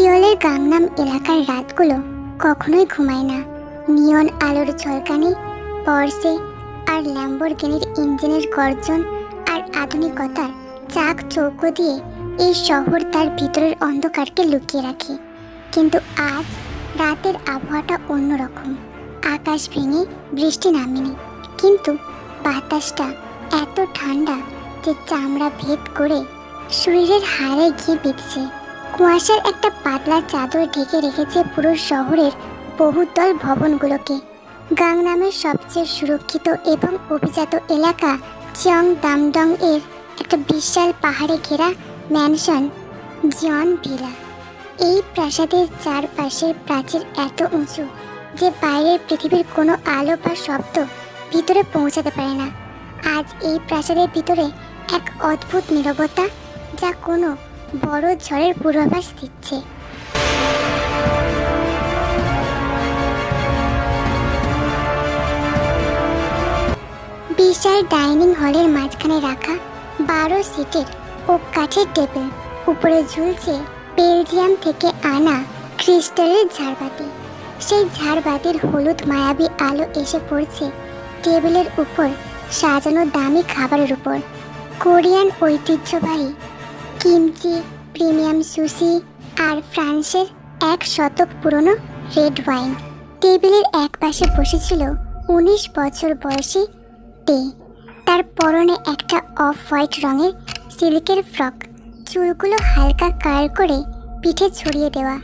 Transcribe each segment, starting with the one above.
সিওলের Gangnam এলাকার রাতগুলো কখনোই ঘুমায় না। নিয়ন আলোর ঝলকানি, পর্সে আর ল্যাম্বরগিনির ইঞ্জিনের গর্জন আর আধুনিকতার চাক চৌকো দিয়ে এই শহর তার ভিতরের অন্ধকারকে লুকিয়ে রাখে। কিন্তু আজ রাতের আবহাওয়াটা অন্যরকম। আকাশ ভেঙে বৃষ্টি নামেনি, কিন্তু বাতাসটা এত ঠান্ডা যে চামড়া ভেদ করে শরীরের হাড়ে গিয়ে বিঁধছে। কুয়াশার একটা পাতলা চাদর ঢেকে রেখেছে পুরো শহরের বহুতল ভবনগুলোকে। গাংনামের সবচেয়ে সুরক্ষিত এবং অভিজাত এলাকা চিয়ং দামডং এর একটা বিশাল পাহাড়ে ঘেরা ম্যানশন জন ভিলা। এই প্রাসাদের চারপাশের প্রাচীর এত উঁচু যে বাইরের পৃথিবীর কোনো আলো বা শব্দ ভিতরে পৌঁছাতে পারে না। আজ এই প্রাসাদের ভিতরে এক অদ্ভুত নীরবতা, যা কোনো বড় ঝড়ের পূর্বাভাস দিচ্ছে। বিশাল ডাইনিং হলের মাঝখানে রাখা 12 সিটের ওক কাঠের টেবিল, উপরে ঝুলছে বেলজিয়াম থেকে আনা ক্রিস্টালের ঝাড়বাতি। সেই ঝাড়বাতির হলুদ মায়াবী আলো এসে পড়ছে টেবিলের উপর সাজানো দামি খাবারের উপর। কোরিয়ান ঐতিহ্যবাহী কিমচি, প্রিমিয়াম সুশি আর ফ্রান্সের 1 শতক পুরনো রেড ওয়াইন। টেবিলের এক পাশে বসেছিল 19 বছর বয়সী টে। তার পরনে একটা অফ হোয়াইট রঙের সিল্কের ফ্রক, চুলগুলো হালকা কার্ল করে পিঠে ছড়িয়ে দেওয়া।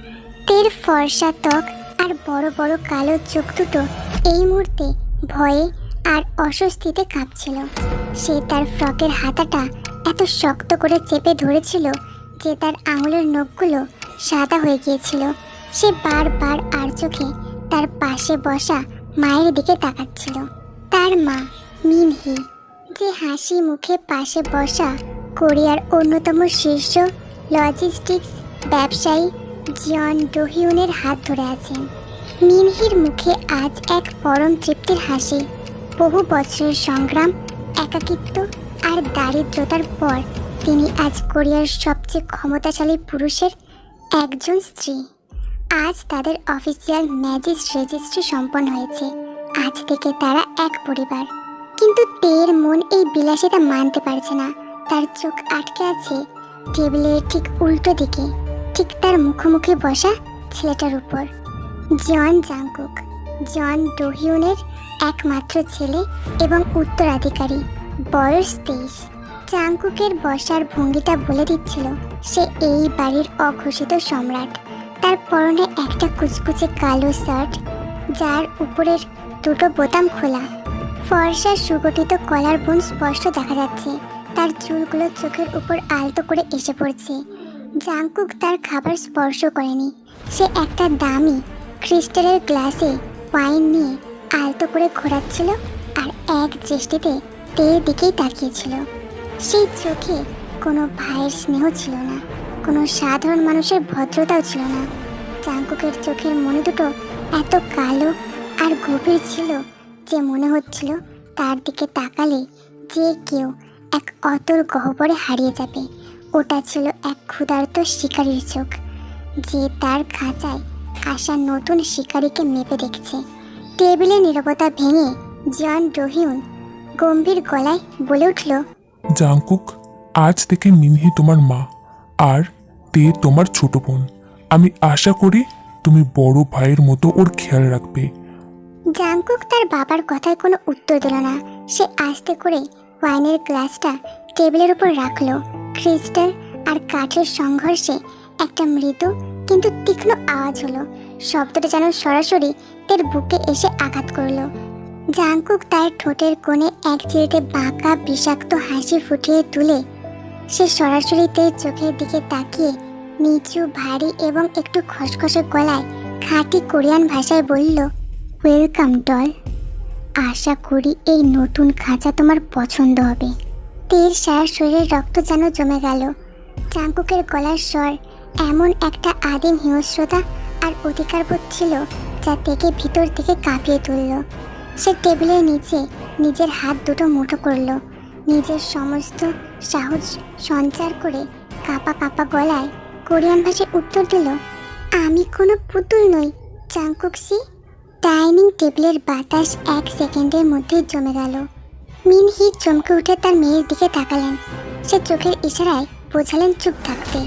তের ফর্সা ত্বক আর বড় বড় কালো চোখ দুটো এই মুহূর্তে ভয়ে আর অস্বস্তিতে কাঁপছিল। সে তার ফ্রকের হাতাটা এত শক্ত করে চেপে ধরেছিল যে তার আঙুলের নখগুলো সাদা হয়ে গিয়েছিল। সে বারবার আর চোখে তার পাশে বসা মায়ের দিকে তাকাচ্ছিল। তার মা মিনহি, যে হাসি মুখে পাশে বসা কোরিয়ার অন্যতম শীর্ষ লজিস্টিক্স ব্যবসায়ী জন ডোহিউনের হাত ধরে আছেন। মিনহির মুখে আজ এক পরম তৃপ্তির হাসি। বহু বছরের সংগ্রাম, একাকিত্ব আর দারিদ্রতার পর তিনি আজ কোরিয়ার সবচেয়ে ক্ষমতাশালী পুরুষের একজন স্ত্রী। আজ তাদের অফিসিয়াল ম্যারেজ রেজিস্ট্রি সম্পন্ন হয়েছে। আজ থেকে তারা এক পরিবার। কিন্তু তের মন এই বিলাসিতা মানতে পারছে না। তার চোখ আটকে আছে টেবিলের ঠিক উল্টো দিকে, ঠিক তার মুখোমুখি বসা ছেলেটার উপর। জন জাংকুক, জন ডোহিউনের একমাত্র ছেলে এবং উত্তরাধিকারী, বয়স 23। জাংকুকের বসার ভঙ্গিটা বলে দিচ্ছিল সে এই বাড়ির অঘোষিত সম্রাট। তার পরনে একটা কুচকুচে কালো শার্ট, যার উপরের দুটো বোতাম খোলা। ফর্সা সুগঠিত কলার বোন স্পষ্ট দেখা যাচ্ছে। তার চুলগুলো চোখের উপর আলতো করে এসে পড়ছে। জাংকুক তার খাবার স্পর্শ করেনি। সে একটা দামি ক্রিস্টালের গ্লাসে ওয়াইন নিয়ে আলতো করে ঘোরাচ্ছিল আর এক দৃষ্টিতে তের দিকেই তাকিয়েছিল। সেই চোখে কোনো ভাইয়ের স্নেহ ছিল না, কোনো সাধারণ মানুষের ভদ্রতাও ছিল না। জাংকুকের চোখের মনি দুটো এত কালো আর গভীর ছিল যে মনে হচ্ছিল তার দিকে তাকালে যে কেউ এক অতল গহ্বরে হারিয়ে যাবে। ওটা ছিল এক ক্ষুধার্ত শিকারীর চোখ, যে তার খাঁচায় আসা নতুন শিকারীকে মেপে দেখছে। টেবিলের নীরবতা ভেঙে জন ডোহিউন গম্ভীর গলায় বলে উঠল, জাংকুক, আজ থেকে মিনহি তোমার মা আর তে তোমার ছোট বোন। আমি আশা করি তুমি বড় ভাইয়ের মতো ওর খেয়াল রাখবে। জাংকুক তার বাবার কথায় কোনো উত্তর দিল না। সে আস্তে করে ওয়াইনের গ্লাসটা টেবিলের উপর রাখলো। ক্রিস্টাল আর কাঠের সংঘর্ষে একটা মৃদু কিন্তু তীক্ষ্ণ আওয়াজ হলো। শব্দটা যেন সরাসরি তের বুকে এসে আঘাত করলো। জাংকুক তার ঠোঁটের কোণে এক চিলতে বাঁকা বিষাক্ত হাসি ফুটিয়ে তুলে সে সরাসরি তের চোখের দিকে তাকিয়ে নিচু, ভারী এবং একটু খসখসে গলায় খাঁটি কোরিয়ান ভাষায় বলল, ওয়েলকাম ডল। আশা করি এই নতুন খাঁচা তোমার পছন্দ হবে। তের সারা শরীরের রক্ত যেন জমে গেল। জাংকুকের গলার স্বর এমন একটা আদিম হিংস্রতা আর অধিকারবোধ ছিল যা তেকে ভিতর থেকে কাঁপিয়ে তুলল। সে টেবিলের নিচে নিজের হাত দুটো মুঠো করল, নিজের সমস্ত সাহস সঞ্চার করে কাঁপা কাঁপা গলায় কোরিয়ান ভাষায় উত্তর দিল, আমি কোনো পুতুল নই জাংকুকসি। ডাইনিং টেবিলের বাতাস 1 সেকেন্ডের মধ্যে জমে গেল। মিনহি চমকে উঠে তার মেয়ের দিকে তাকালেন। সে চোখের ইশারায় বোঝালেন চুপ থাকতে।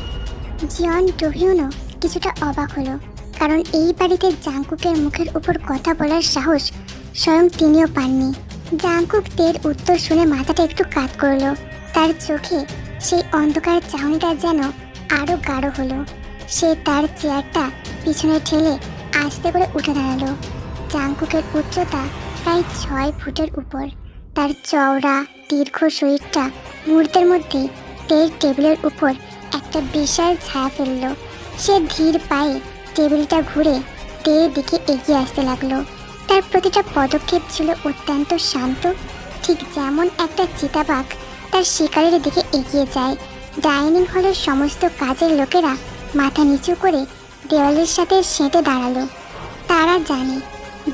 জিয়ন ডোহিউনও কিছুটা অবাক হলো, কারণ এই বাড়িতে জাংকুকের মুখের উপর কথা বলার সাহস স্বয়ং তিনিও পাননি। জাংকুক তের উত্তর শুনে মাথাটা একটু কাত করলো। তার চোখে সেই অন্ধকার চাহনিটা যেন আরো গাঢ় হলো। সে তার চেয়ারটা পিছনে ঠেলে আস্তে করে উঠে দাঁড়ালো। জাংকুকের উচ্চতা প্রায় 6 ফুটের উপর। তার চওড়া দীর্ঘ শরীরটা মুহূর্তের মধ্যে তের টেবিলের উপর একটা বিশাল ছায়া ফেলল। সে ধীর পায়ে টেবিলটা ঘুরে তের দিকে এগিয়ে আসতে লাগলো। তার প্রতিটা পদক্ষেপ ছিল অত্যন্ত শান্ত, ঠিক যেমন একটা চিতাবাঘ তার শিকারের দিকে এগিয়ে যায়। ডাইনিং হলের সমস্ত কাজের লোকেরা মাথা নিচু করে দেওয়ালের সাথে সেঁটে দাঁড়ালো। তারা জানে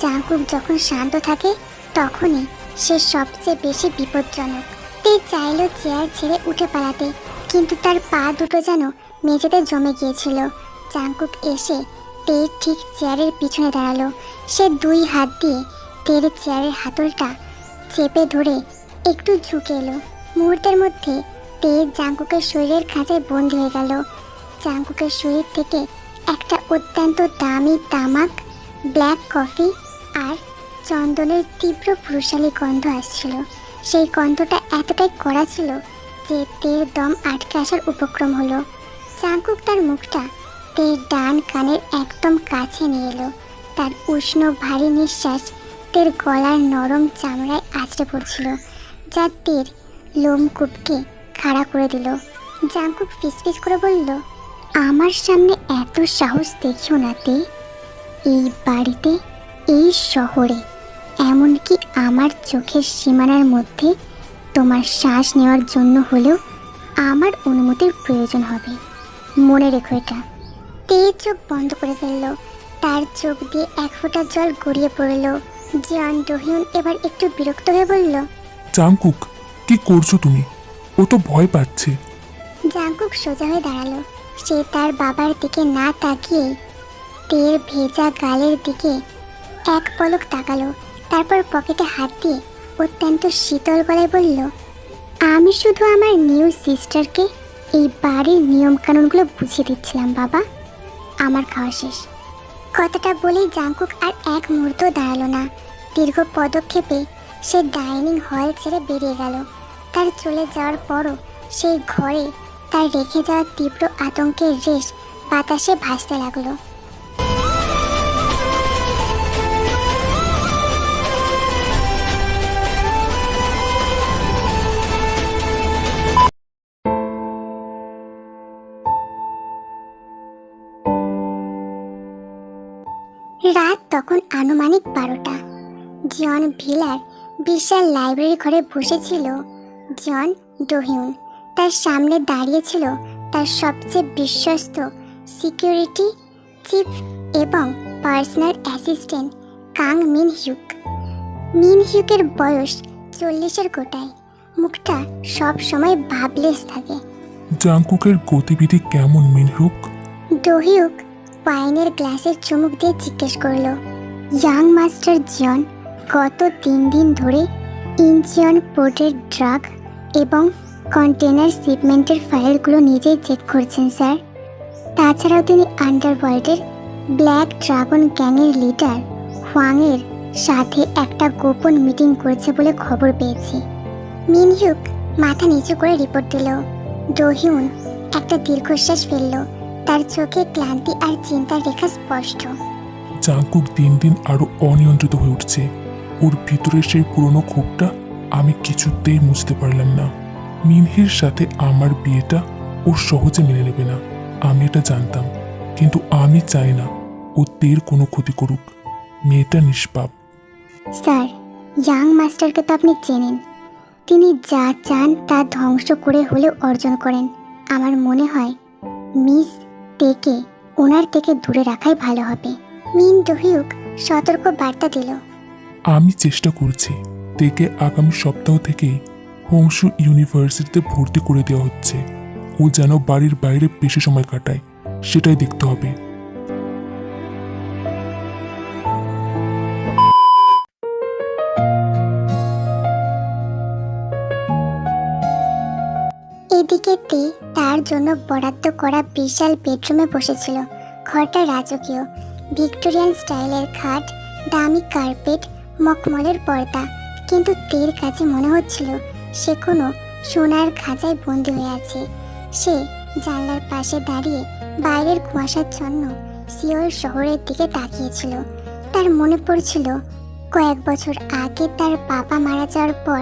জাংকুক যখন শান্ত থাকে তখনই সে সবচেয়ে বেশি বিপজ্জনক। তে চাইল চেয়ার ছেড়ে উঠে পালাতে, কিন্তু তার পা দুটো যেন মেঝেতে জমে গিয়েছিল। জাংকুক এসে তের ঠিক চেয়ারের পিছনে দাঁড়ালো। সে 2 হাত দিয়ে তের চেয়ারের হাতলটা চেপে ধরে একটু ঝুঁকে এলো। মুহূর্তের মধ্যে তে জাংকুকের শরীরের খাঁচায় বন্দী হয়ে গেল। জাংকুকের শরীর থেকে একটা অত্যন্ত দামি তামাক, ব্ল্যাক কফি আর চন্দনের তীব্র পুরুষালী গন্ধ আসছিল। সেই গন্ধটা এতটাই কড়া ছিল যে তের দম আটকে আসার উপক্রম হলো। জাংকুক তার মুখটা তের ডান কানের একদম কাছে নিয়ে এলো। তার উষ্ণ ভারী নিঃশ্বাস তের গলার নরম চামড়ায় আছড়ে পড়ছিল, যা তের লোমকূপকে খাড়া করে দিল। জাংকুক ফিসফিস করে বলল, আমার সামনে এত সাহস দেখিও না তে। এই বাড়িতে, এই শহরে, এমনকি আমার চোখের সীমানার মধ্যে তোমার শ্বাস নেওয়ার জন্য হলেও আমার অনুমতির প্রয়োজন হবে। মনে রেখো এটা। তে চোখ বন্ধ করে ফেললো। তার চোখ দিয়ে 1 ফোঁটা জল গড়িয়ে পড়ল। জিয়ন ডোহিউন এবার একটু বিরক্ত হয়ে বলল, জাংকুক, কি করছো তুমি? ও তো ভয় পাচ্ছে। জাংকুক সোজা হয়ে দাঁড়ালো। সে তার বাবার দিকে না তাকিয়ে তের ভেজা গালের দিকে 1 পলক তাকালো। তারপর পকেটে হাত দিয়ে অত্যন্ত শীতল গলায় বলল, আমি শুধু আমার নিউ সিস্টারকে এই বাড়ির নিয়মকানুনগুলো বুঝিয়ে দিচ্ছিলাম বাবা। আমার খাওয়া শেষ। কথাটা বলেই জাংকুক আর 1 মুহূর্ত দাঁড়ালো না। দীর্ঘ পদক্ষেপে সে ডাইনিং হল ছেড়ে বেরিয়ে গেল। তার চলে যাওয়ার পরও সেই ঘরে তার রেখে যাওয়া তীব্র আতঙ্কের রেশ বাতাসে ভাসতে লাগলো। রাত তখন আনুমানিক 12টা। জন ভিলার বিশাল লাইব্রেরি ঘরে বসেছিল জন ডোহিউন। তার সামনে দাঁড়িয়েছিল তার সবচেয়ে বিশ্বস্ত সিকিউরিটি চিফ এবং পার্সোনাল অ্যাসিস্ট্যান্ট কাং মিন হিউক। মিন হিউকের বয়স 40-এর গোটায়। মুখটা সব সময় ভাবলেস থাকে। জাংকুকের গতিবিধি কেমন মিনহুক? ডোহিউক ওয়াইনের গ্লাসের চুমুক দিয়ে জিজ্ঞেস করলো। ইয়াং মাস্টার জন গত 3 দিন ধরে ইনচিয়ন পোর্টের ড্রাগ এবং কন্টেনার শিপমেন্টের ফাইলগুলো নিজেই চেক করছেন স্যার। তাছাড়াও তিনি আন্ডারওয়ার্ল্ডের ব্ল্যাক ড্রাগন গ্যাংয়ের লিডার হোয়াংয়ের সাথে একটা গোপন মিটিং করছে বলে খবর পেয়েছি। মিনহিউক মাথা নিচু করে রিপোর্ট দিল। ডোহিউন একটা দীর্ঘশ্বাস ফেলল। তার চোখে ক্লান্তি আর চিন্তার রেখা স্পষ্ট। জাংকুক দিন দিন আরো অনিয়ন্ত্রিত হয়ে উঠছে। ওর ভিতরে সেই পুরনো ক্ষোভটা আমি কিছুতেই মুছতে পারলাম না। মিনহির সাথে আমার বিয়েটা ও সহজে মেনে নেবে না, আমি এটা জানতাম। কিন্তু আমি চাই না ও তের কোনো ক্ষতি করুক। মেয়েটা নিষ্পাপ। স্যার, ইয়াং মাস্টারকে তো আপনি চেনেন। তিনি যা চান তা ধ্বংস করে হলেও অর্জন করেন। আমার মনে হয় মিস তেকে ওনার থেকে দূরে রাখাই ভালো হবে। মিন ডোহিউক সতর্ক বার্তা দিল। আমি চেষ্টা করছি। তেকে আগামী সপ্তাহ থেকেই হোংশু ইউনিভার্সিটিতে ভর্তি করে দেওয়া হচ্ছে। ও যেন বাড়ির বাইরে বেশি সময় কাটায়, সেটাই দেখতে হবে। জন্য বরাদ্দ করা বিশাল বেডরুমে বসেছিল। ঘরটা রাজকীয়, ভিক্টোরিয়ান স্টাইলের খাট, দামি কার্পেট, মখমলের পর্দা, কিন্তু তের কাছে মনে হচ্ছিল সে কোনো সোনার খাঁচায় বন্দি হয়ে আছে। সে জানলার পাশে দাঁড়িয়ে বাইরের কুয়াশাচ্ছন্ন সিওল শহরের দিকে তাকিয়েছিল। তার মনে পড়ছিল কয়েক বছর আগে তার বাবা মারা যাওয়ার পর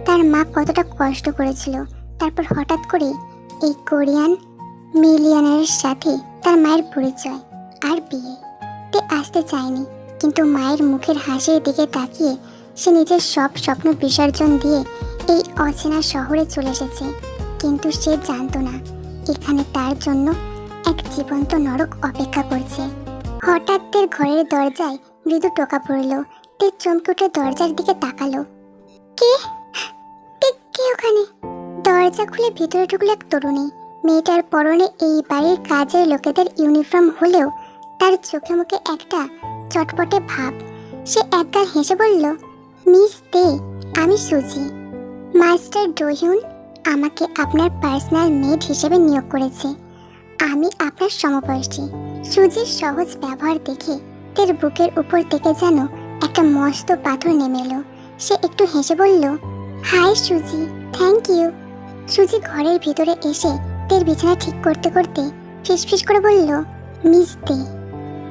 তার মা কতটা কষ্ট করেছিল। তারপর হঠাৎ করে এই কোরিয়ান মিলিয়নারের সাথে তার মায়ের পরিচয় আর বিয়ে। তে আসতে চায়নি, কিন্তু মায়ের মুখের হাসির দিকে তাকিয়ে সে নিজের সব স্বপ্ন বিসর্জন দিয়ে এই অচেনা শহরে চলে এসেছে। কিন্তু সে জানতো না এখানে তার জন্য এক জীবন্ত নরক অপেক্ষা করছে। হঠাৎ তের ঘরের দরজায় মৃদু টোকা পড়ল। তে চমকে উঠে দরজার দিকে তাকালো। কে কে ওখানে? দরজা খুলে ভিতরে ঢুকলো এক তরুণী। মেয়েটার পরনে এই বাড়ির কাজের লোকেদের ইউনিফর্ম হলেও তার চোখে মুখে একটা চটপটে ভাব। সে একগাল হেসে বলল, মিস দে, আমি সুজি। মাস্টার ডোহিউন আমাকে আপনার পার্সোনাল মেড হিসেবে নিয়োগ করেছে। আমি আপনার সমবয়সী। সুজির সহজ ব্যবহার দেখে তের বুকের উপর থেকে যেন একটা মস্ত পাথর নেমে এলো। সে একটু হেসে বলল, হাই সুজি, থ্যাংক ইউ। সুজি ঘরের ভিতরে এসে তের বিছানা ঠিক করতে করতে ফিসফিস করে বলল, মিস দে,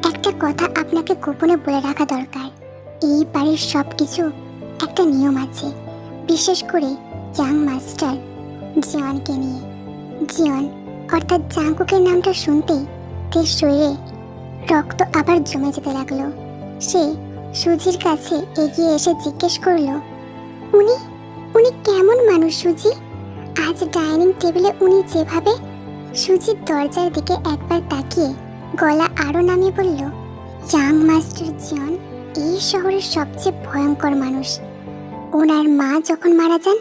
একটা কথা আপনাকে গোপনে বলে রাখা দরকার। এই বাড়ির সব কিছু একটা নিয়ম আছে, বিশেষ করে ইয়াং মাস্টার জিয়নকে নিয়ে। জিয়ন অর্থাৎ জাংকুকের নামটা শুনতেই তের শরীরে রক্ত আবার জমে যেতে লাগলো। সে সুজির কাছে এগিয়ে এসে জিজ্ঞেস করলো, উনি উনি কেমন মানুষ সুজি? আজ ডাইনিং টেবিলে উনি যেভাবে। সুজির দরজার দিকে একবার তাকিয়ে গলা আরো নামিয়ে বলল, ইয়াং মাস্টার জিয়ন এই শহরের সবচেয়ে ভয়ঙ্কর মানুষ। ওনার মা যখন মারা যান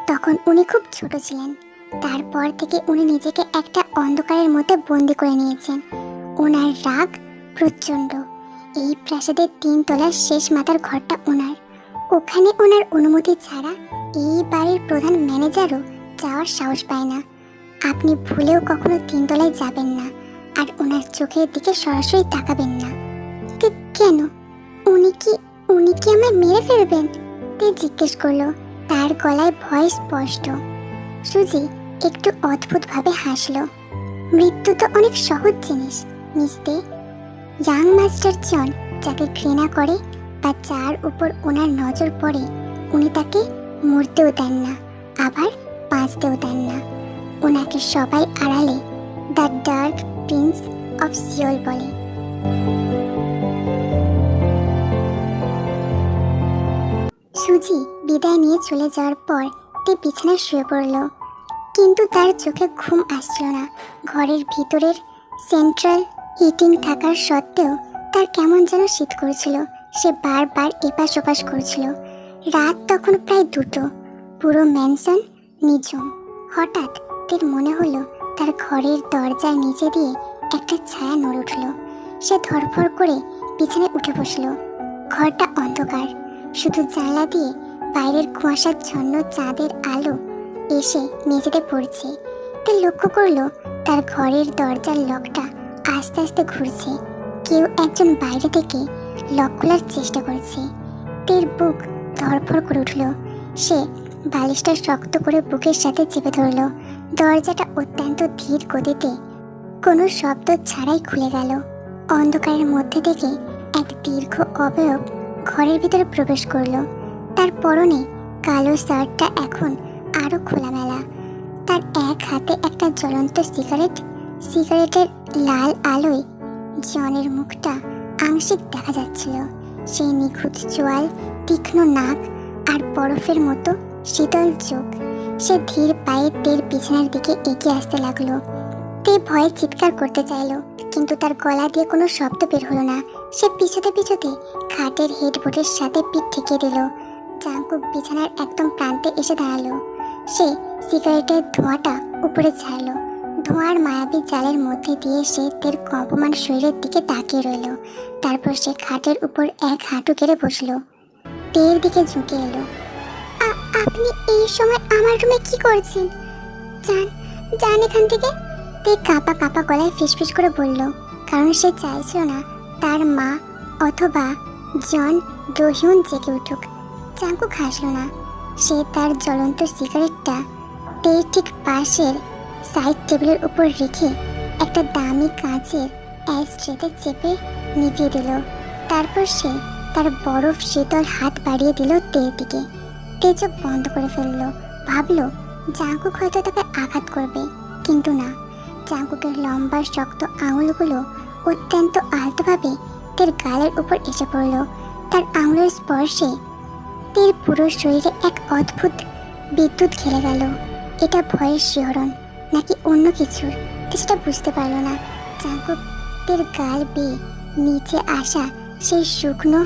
তখন উনি খুব ছোট ছিলেন। তারপর থেকে উনি নিজেকে একটা অন্ধকারের মধ্যে বন্দি করে নিয়েছেন। ওনার রাগ প্রচণ্ড। এই প্রাসাদের 3 তলার শেষ মাথার ঘরটা ওনার। ওখানে ওনার অনুমতি ছাড়া এই বাড়ির প্রধান ম্যানেজারও যাওয়ার সাহস পায় না। আপনি ভুলেও কখনো 3 তলায় যাবেন না, আর ওনার চোখের দিকে সরাসরি তাকাবেন না। কেন? উনি কি আমায় মেরে ফেলবেন? তে জিজ্ঞেস করলো। তার গলায় ভয় স্পষ্ট। সুজি একটু অদ্ভুতভাবে হাসলো। মৃত্যু তো অনেক সহজ জিনিস মিসতে। ইয়াং মাস্টার জন যাকে ঘৃণা করে বা যার উপর ওনার নজর পড়ে, উনি তাকে মরতেও দেন না, আবার বাঁচতেও দেন না। ওনাকে সবাই আড়ালে the dark Prince of Seoul বলে। সুজি বিদায় নিয়ে চলে যাওয়ার পর তে বিছানায় শুয়ে পড়ল, কিন্তু তার চোখে ঘুম আসছিল না। ঘরের ভিতরের সেন্ট্রাল হিটিং থাকার সত্ত্বেও তার কেমন যেন শীত করছিল। সে বারবার এপাশ ওপাশ করছিল। রাত তখন প্রায় 2টো। পুরো ম্যানসন নিঝুম। হঠাৎ তার মনে হলো তার ঘরের দরজার নিচে দিয়ে একটা ছায়া নড়ে উঠল। সে ধরফর করে বিছানায় উঠে বসল। ঘরটা অন্ধকার, শুধু জানলা দিয়ে বাইরের কুয়াশাচ্ছন্ন চাঁদের আলো এসে মেঝেতে পড়ছে। তে লক্ষ্য করলো তার ঘরের দরজার লকটা আস্তে আস্তে ঘুরছে। কেউ একজন বাইরে থেকে লক খোলার চেষ্টা করছে। তের বুক ধরফর করে উঠল। সে বালিশটা শক্ত করে বুকের সাথে চেপে ধরল। দরজাটা অত্যন্ত ধীর গতিতে কোনো শব্দ ছাড়াই খুলে গেল। অন্ধকারের মধ্যে থেকে এক দীর্ঘ অবয়ব ঘরের ভিতরে প্রবেশ করলো। তার পরনে কালো শার্টটা এখন আরো খোলামেলা। তার এক হাতে একটা জ্বলন্ত সিগারেটের লাল আলোয় জনের মুখটা আংশিক দেখা যাচ্ছিল। সেই নিখুঁত চোয়াল, তীক্ষ্ণ নাক আর বরফের মতো শীতল চোখ। সে ধীর পায়ে তের বিছানার দিকে এগিয়ে আসতে লাগলো। তে ভয়ে চিৎকার করতে চাইলো, কিন্তু তার গলা দিয়ে কোনো শব্দ বের হলো না। সে পিছতে খাটের হেডবোর্ডের সাথে পিঠ ঠেকিয়ে দিল। জাংকুক বিছানার একদম প্রান্তে এসে দাঁড়ালো। সে সিগারেটের ধোঁয়াটা উপরে ছাড়লো। ধোঁয়ার মায়াবী জালের মধ্যে দিয়ে সে তের কম্পমান শরীরের দিকে তাকিয়ে রইল। তারপর সে খাটের উপর এক হাঁটু কেড়ে বসলো। তের দিকে ঝুঁকে এলো। আপনি এই সময় আমার রুমে কি করছেন? যান এখান থেকে। তে কাপা কাপা গলায় ফিসফিস করে বলল, কারণ সে চাইছিল না তার মা অথবা জন ডোহিউন জেগে উঠুক। জাঙ্কুক হাসল না। সে তার জ্বলন্ত সিগারেটটা তের ঠিক পাশের সাইড টেবিলের উপর রেখে একটা দামি কাঁচের অ্যাশট্রেতে চেপে নিভিয়ে দিল। তারপর সে তার বরফ শীতল হাত বাড়িয়ে দিল তের দিকে। তে চোখ বন্ধ করে ফেলল। ভাবলো জাঙ্কুক হয়তো তাকে আঘাত করবে, কিন্তু না। জাঙ্কুকের লম্বা শক্ত আঙুলগুলো অত্যন্ত আলতোভাবে তের গালের উপর এসে পড়ল। তার আঙুলের স্পর্শে তের পুরো শরীরে এক অদ্ভুত বিদ্যুৎ খেলে গেল। এটা ভয়ের শিহরণ নাকি অন্য কিছুর, সেটা বুঝতে পারল না। জাঙ্কুক তের গাল বেয়ে নিচে আসা সেই শুকনো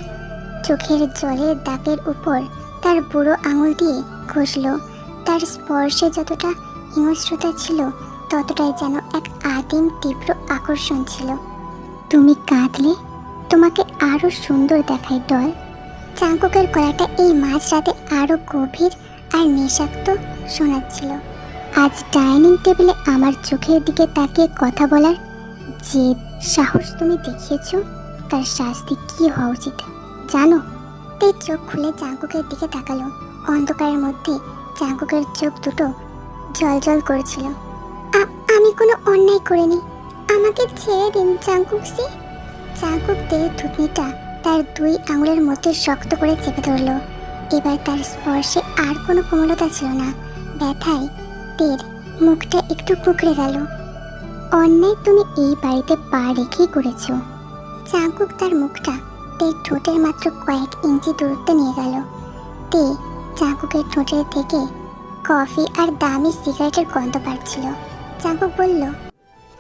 চোখের জলের দাগের উপর তার বুড়ো আঙুল দিয়ে ঘষল। তার স্পর্শে যতটা হিংস্রতা ছিল, ততটাই যেন এক আদিম তীব্র আকর্ষণ ছিল। তুমি কাঁদলে তোমাকে আরো সুন্দর দেখায় ডল। জাঙ্কুকের গলাটা এই মাঝরাতে আরো গভীর আর নেশাক্ত শোনাচ্ছিল। আজ ডাইনিং টেবিলে আমার চোখের দিকে তাকিয়ে কথা বলার যে সাহস তুমি দেখিয়েছ, তার শাস্তি কি হওয়া উচিত জানো? তে চোখ খুলে জাঙ্কুকের দিকে তাকালো। অন্ধকারের মধ্যে জাঙ্কুকের চোখ দুটো জলজল করেছিল। আমি কোনো অন্যায় করিনি, আমাকে ছেড়ে দিন জাঙ্কুক সি। জাঙ্কুক তের থুতনিটা তার দুই আঙুলের মধ্যে শক্ত করে চেপে ধরল। এবার তার স্পর্শে আর কোনো কোমলতা ছিল না। ব্যথায় তের মুখটা একটু কুঁকড়ে গেল। অন্যায় তুমি এই বাড়িতে পা রেখেই করেছ। জাঙ্কুক তার মুখটা তের ঠোঁটের মাত্র কয়েক ইঞ্চি দূরত্বে নিয়ে গেল। তে জাঙ্কুকের ঠোঁটের থেকে কফি আর দামি সিগারেটের গন্ধ পাচ্ছিল। জাঙ্কুক বলল,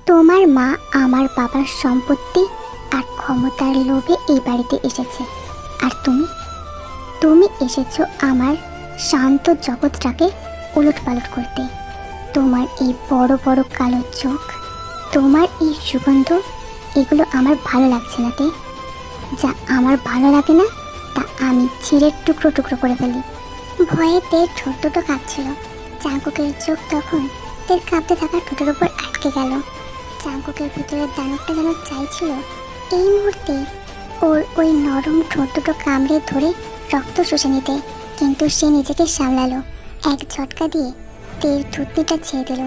তোমার মা আমার বাবার সম্পত্তি আর ক্ষমতার লোভে এই বাড়িতে এসেছে, আর তুমি এসেছো আমার শান্ত জগৎটাকে উলটপালট করতে। তোমার এই বড় বড় কালো চোখ, তোমার এই সুগন্ধ, এগুলো আমার ভালো লাগছে না। তে যা আমার ভালো লাগে না তা আমি ছিঁড়ে টুকরো টুকরো করে ফেলি। ভয়ে তের ঠোঁট দুটো কাঁপছিল। জাঙ্কুকের চোখ তখন তের কাঁপতে থাকা ঠোঁটের উপর আটকে গেল। জাঙ্কুকের ভিতরের দানবটা যেন চাইছিল এই মুহূর্তে ওর ওই নরম ঠোঁট দুটো কামড়ে ধরে রক্ত শুষে নিতে, কিন্তু সে নিজেকে সামলালো। এক ঝটকা দিয়ে তের থুতনিটা ছেড়ে দিল।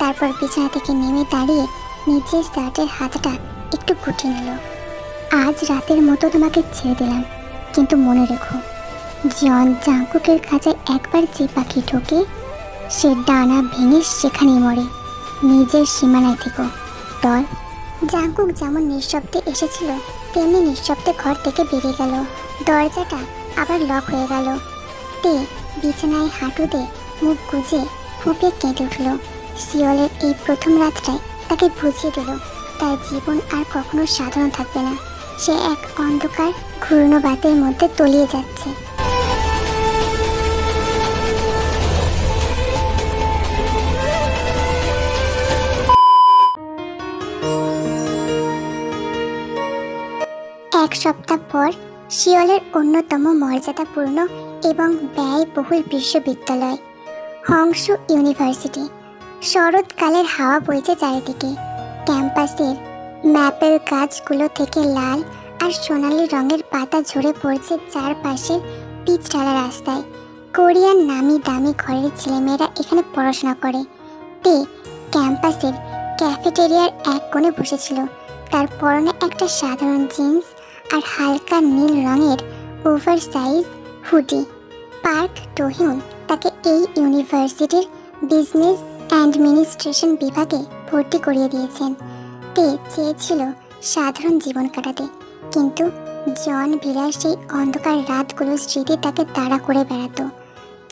তারপর বিছানা থেকে নেমে দাঁড়িয়ে নিজের শার্টের হাতটা একটু গুটিয়ে নিল। আজ রাতের মতো তোমাকে ছেড়ে দিলাম, কিন্তু মনে রেখো, জন জাঙ্কুকের খাঁচায় একবার যে পাখি ঢোকে সে ডানা ভেঙে সেখানেই মরে। নিজের সীমানায় থেকো ডল। জাঙ্কুক যেমন নিঃশব্দে এসেছিল তেমনি নিঃশব্দে ঘর থেকে বেরিয়ে গেল। দরজাটা আবার লক হয়ে গেল। তে বিছানায় হাঁটুতে মুখ গুজে ফুঁপে কেঁদে উঠল। শিওলের এই প্রথম রাতটায় তাকে বুঝিয়ে দিল তার জীবন আর কখনো সাধারণ থাকবে না। সে এক অন্ধকার ঘূর্ণ বাতের মধ্যে তলিয়ে যাচ্ছে। এক সপ্তাহ পর শিওলের অন্যতম মর্যাদাপূর্ণ এবং ব্যয়বহুল বিশ্ববিদ্যালয় হংসু ইউনিভার্সিটি। শরৎকালের হাওয়া বইছে চারিদিকে। ক্যাম্পাসের ম্যাপেল গাছগুলো থেকে লাল আর সোনালি রঙের পাতা ঝরে পড়ছে চারপাশের পিচ ঢালা রাস্তায়। কোরিয়ান নামি দামি ঘরের ছেলেমেয়েরা এখানে পড়াশোনা করে। তে ক্যাম্পাসের ক্যাফেটেরিয়ার এক কোণে বসেছিল। তার পরনে একটা সাধারণ জিন্স আর হালকা নীল রঙের ওভারসাইজ হুডি। পার্ক ডোহিউন তাকে এই ইউনিভার্সিটির বিজনেস অ্যাডমিনিস্ট্রেশন বিভাগে ভর্তি করিয়ে দিয়েছেন। তে চেয়েছিল সাধারণ জীবন কাটাতে, কিন্তু জন ভিড়ার সেই অন্ধকার রাতগুলোর স্মৃতি তাকে তাড়া করে বেড়াতো।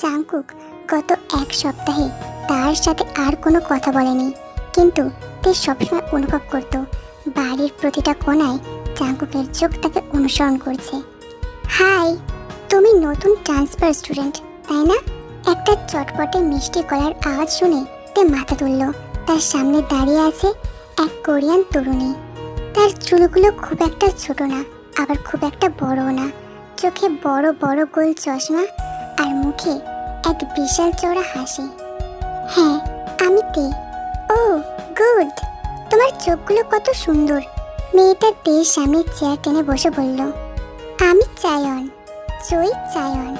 জাঙ্কুক গত এক সপ্তাহে তার সাথে আর কোনো কথা বলেনি, কিন্তু তে সবসময় অনুভব করত বাড়ির প্রতিটা কোণায় জাঙ্কুকের চোখ তাকে অনুসরণ করছে। হাই, তুমি নতুন ট্রান্সফার স্টুডেন্ট তাই না? একটা চটপটে মিষ্টি গলার আওয়াজ শুনে তে মাথা তুলল। তার সামনে দাঁড়িয়ে আছে এক কোরিয়ান তরুণী। তার চুলগুলো খুব একটা ছোট না, আবার খুব একটা বড়ও না। চোখে বড় বড় গোল চশমা আর মুখে এক বিশাল চওড়া হাসি। হ্যাঁ, আমি তে। ও গুড, তোমার চোখগুলো কত সুন্দর। মেয়েটা তের সামনে চেয়ার টেনে বসে বলল, আমি চায়ন, জয় চায়ন।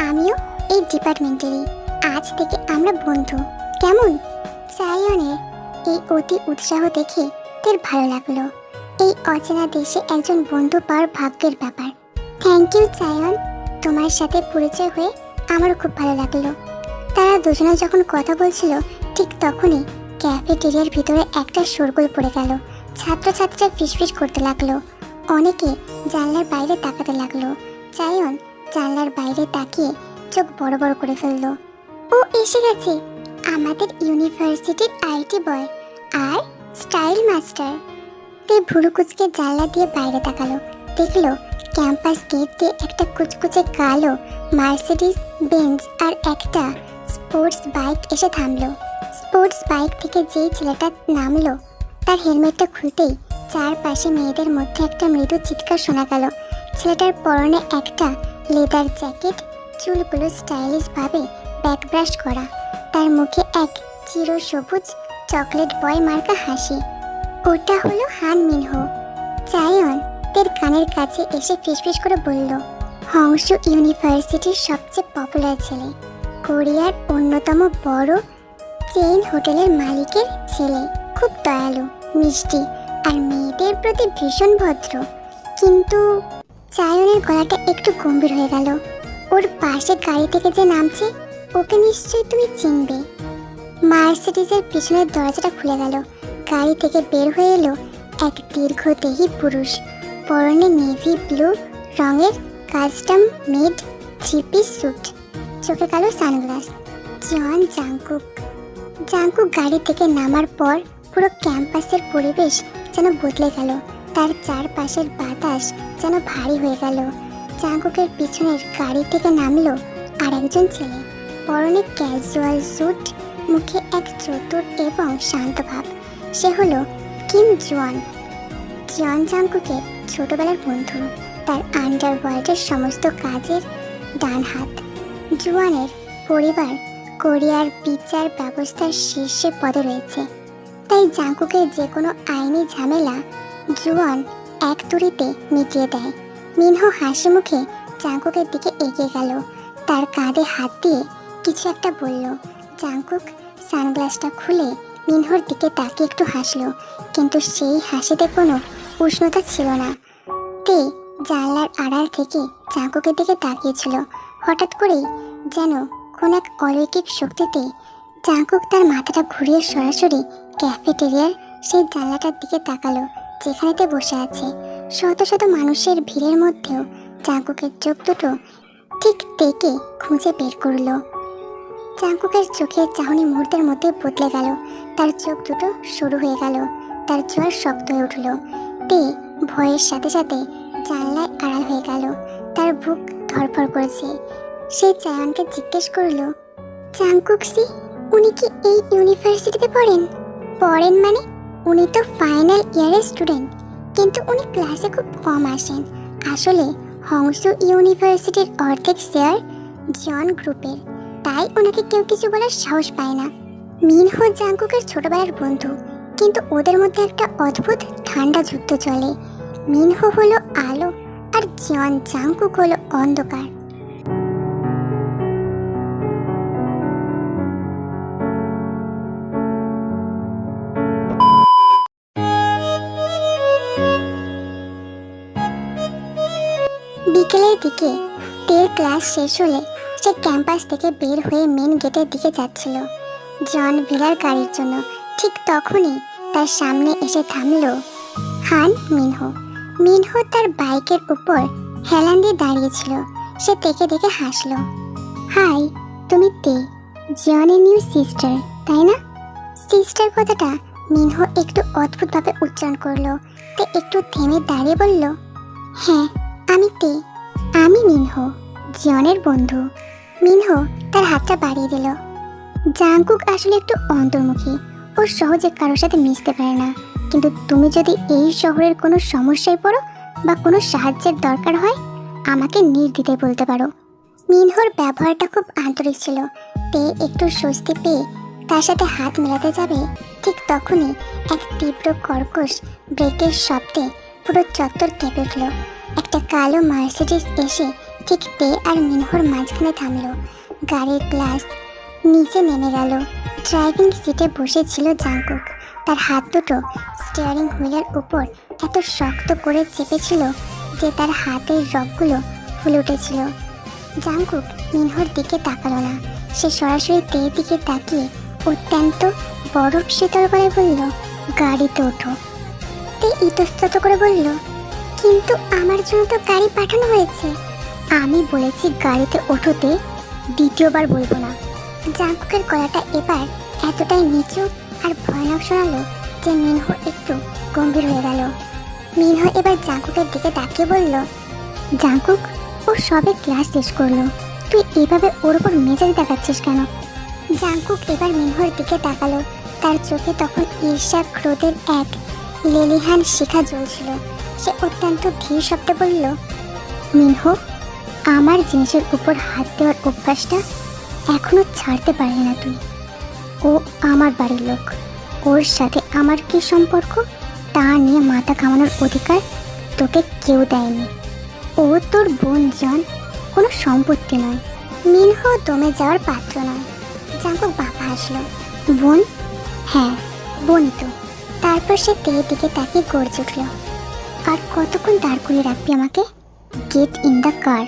আমিও এই ডিপার্টমেন্টেরই। আজ থেকে আমরা বন্ধু, কেমন? চায়নের এই অতি উৎসাহ দেখে তের ভালো লাগলো। এই অচেনা দেশে একজন বন্ধু পাওয়ার ভাগ্যের ব্যাপার। থ্যাংক ইউ চায়ন, তোমার সাথে পরিচয় হয়ে আমারও খুব ভালো লাগলো। তারা দুজনে যখন কথা বলছিল ঠিক তখনই ক্যাফেটেরিয়ার ভিতরে একটা শোরগোল পড়ে গেল। ছাত্রছাত্রীরা ফিসফিস করতে লাগলো, অনেকে জানলার বাইরে তাকাতে লাগলো। চায়ন জানলার বাইরে তাকিয়ে চোখ বড় বড় করে ফেললো। ও এসে গেছে, আমাদের ইউনিভার্সিটির আইটি বয় আর স্টাইল মাস্টার। তে ভুরু কুচকে জানলা দিয়ে বাইরে তাকালো, দেখলো ক্যাম্পাস গেট দিয়ে একটা কুচকুচে কালো মার্সিডিজ বেঞ্জ আর একটা স্পোর্টস বাইক এসে থামলো। স্পোর্টস বাইক থেকে যেই ছেলেটা নামলো তার হেলমেটটা খুলতেই চারপাশে মেয়েদের মধ্যে একটা মৃদু চিৎকার শোনা গেল। ছেলেটার পরনে একটা লেদার জ্যাকেট, চুলগুলো স্টাইলিশ ভাবে ব্যাকব্রাশ করা, তার মুখে এক চিরসবুজ চকলেট বয় মার্কা হাসি। ওটা হলো হান মিনহো। চায়ন তের কানের কাছে এসে ফিসফিস করে বলল, হংসু ইউনিভার্সিটির সবচেয়ে পপুলার ছেলে, কোরিয়ার অন্যতম বড় চেইন হোটেলের মালিকের ছেলে, খুব দয়ালু, মিষ্টি আর মেয়েদের প্রতি ভীষণ ভদ্র। কিন্তু চায়নের গলাটা একটু গম্ভীর হয়ে গেল। ওর পাশে গাড়ি থেকে যে নামছে ওকে নিশ্চয়ই তুমি চিনবে। মার্সিডিজের পিছনের দরজাটা খুলে গেল, গাড়ি থেকে বের হয়ে এলো এক দীর্ঘদেহী পুরুষ, পরনে নেভি ব্লু রঙের custom made three piece suit, চোখে কালো সানগ্লাস। জন জাংকুক। জাংকুক গাড়ি থেকে নামার পর পুরো ক্যাম্পাসের পরিবেশ যেন বদলে গেল, তার চারপাশের বাতাস যেন ভারী হয়ে গেল। জাংকুকের পিছনের গাড়ি থেকে নামলো আর একজন ছেলে, পরনে ক্যাজুয়াল স্যুট, মুখে এক চতুর এবং শান্ত ভাব। সে হলো কিম জোয়ান, জন জাংকুকের ছোটবেলার বন্ধু, তার আন্ডারওয়ার্ল্ডের সমস্ত কাজের ডান হাত। জোয়ানের পরিবার কোরিয়ার বিচার ব্যবস্থার শীর্ষে পদে রয়েছে, তাই জাংকুকের যে কোনো আইনি ঝামেলা জোয়ান এক তুড়িতে মিটিয়ে দেয়। মিনহো হাসি মুখে জাংকুকের দিকে এগিয়ে গেল, তার কাঁধে হাত দিয়ে কিছু একটা বলল। জাংকুক সানগ্লাসটা খুলে মিনহোর দিকে তাকিয়ে একটু হাসলো, কিন্তু সেই হাসিতে কোনো উষ্ণতা ছিল না। তে জানলার আড়াল থেকে জাংকুকের দিকে তাকিয়েছিল। হঠাৎ করেই যেন কোন এক অলৌকিক শক্তিতে জাংকুক তার মাথাটা ঘুরিয়ে সরাসরি ক্যাফেটেরিয়ার সেই জানলাটার দিকে তাকালো যেখানেতে বসে আছে। শত শত মানুষের ভিড়ের মধ্যেও জাংকুকের চোখ দুটো ঠিক তেকে খুঁজে বের করলো। জাংকুকের চোখের চাহনি মুহূর্তের মধ্যে বদলে গেল, তার চোখ দুটো শুরু হয়ে গেল, তার জ্বর শক্ত হয়ে উঠল। তে ভয়ের সাথে সাথে জানলায় আড়াল হয়ে গেল, তার বুক ধড়ফড় করেছে। সে চায়নকে জিজ্ঞেস করলো, জাংকুক সি, উনি কি এই ইউনিভার্সিটিতে পড়েন? পড়েন মানে? উনি তো ফাইনাল ইয়ারের স্টুডেন্ট, কিন্তু উনি ক্লাসে খুব কম আসেন। আসলে হংসু ইউনিভার্সিটির অর্ধেক শেয়ার জন গ্রুপের, তাই ওনাকে কেউ কিছু বলার সাহস পায় না। মিনহো জাংকুকের ছোটবেলার বন্ধু, কিন্তু ওদের মধ্যে একটা অদ্ভুত ঠান্ডা যুদ্ধ চলে। মিনহো হলো আলো আর জন জাংকুক হলো অন্ধকার। বিকেলের দিকে তের ক্লাস শেষ হলে সে ক্যাম্পাস থেকে বের হয়ে মেন গেটের দিকে যাচ্ছিল জন ভিলার গাড়ির জন্য। ঠিক তখনই তার সামনে এসে থামলো হান মিনহো। মিনহো তার বাইকের উপর হেলান দিয়ে দাঁড়িয়েছিল। সে তেকে দেখে হাসলো। হাই, তুমি তে, জনের নিউ সিস্টার, তাই না? সিস্টার কথাটা মিনহো একটু অদ্ভুতভাবে উচ্চারণ করলো। তে একটু থেমে দাঁড়িয়ে বলল, হ্যাঁ আমি তে, আমি মিনহো, জনের বন্ধু। মিনহো তার হাতটা বাড়িয়ে দিল। জাংকুক আসলে একটু অন্তর্মুখী, ও সহজে কারোর সাথে মিশতে পারে না, কিন্তু তুমি যদি এই শহরের কোনো সমস্যায় পড়ো বা কোনো সাহায্যের দরকার হয় আমাকে নির্দ্বিধায় বলতে পারো। মিনহোর ব্যবহারটা খুব আন্তরিক ছিল। তে একটু স্বস্তি পেয়ে তার সাথে হাত মেলাতে যাবে, ঠিক তখনই এক তীব্র কর্কশ ব্রেকের শব্দে পুরো চত্বর কেঁপে উঠল। একটা কালো মার্সিডিজ এসে ঠিক তে আর মিনহোর মাঝখানে থামলো। গাড়ির গ্লাস নিচে নেমে গেল। ড্রাইভিং সিটে বসেছিল জাংকুক। তার হাত দুটো স্টিয়ারিং হুইলের উপর এত শক্ত করে চেপেছিল যে তার হাতের রগগুলো ফুলে উঠেছিল। জাংকুক মিনহোর দিকে তাকালো না। সে সরাসরি তের দিকে তাকিয়ে অত্যন্ত বরফ শীতল করে বলল, গাড়িতে ওঠো। তে ইতস্তত করে বলল, কিন্তু আমার জন্য তো গাড়ি পাঠানো হয়েছে। আমি বলেছি গাড়িতে ওঠোতে, দ্বিতীয়বার বলবো না। জাংকুকের গলাটা এবার এতটাই নিচু আর ভয়ানক শোনালো যে মিনহো একটু গম্ভীর হয়ে গেল। মিনহো এবার জাংকুকের দিকে তাকিয়ে বলল, জাংকুক, ও সবে ক্লাস শেষ করলো, তুই এভাবে ওর উপর মেজাজ দেখাচ্ছিস কেন? জাংকুক এবার মিনহোর দিকে তাকালো। তার চোখে তখন ঈর্ষা ক্রোধের এক লেলিহান শিখা জ্বলছিল। সে অত্যন্ত ধীর শব্দে বলল, মিনহো, আমার জিনিসের উপর হাত দেওয়ার অভ্যাসটা এখনো ছাড়তে পারলি না তুই। ও আমার বাড়ির লোক, ওর সাথে আমার কি সম্পর্ক তা নিয়ে মাথা ঘামানোর অধিকার তোকে কেউ দেয়নি। ও তোর বোন জন, কোনো সম্পত্তি নয়। মিনহো দমে যাওয়ার পাত্র নয়। জাংকুক বাঁকা হাসলো। বোন? হ্যাঁ, বোনই তো। তারপর সে তের দিকে তাকিয়ে গর্জে উঠল, আর কতক্ষণ দাঁড় করিয়ে রাখবি আমাকে? Get in the car.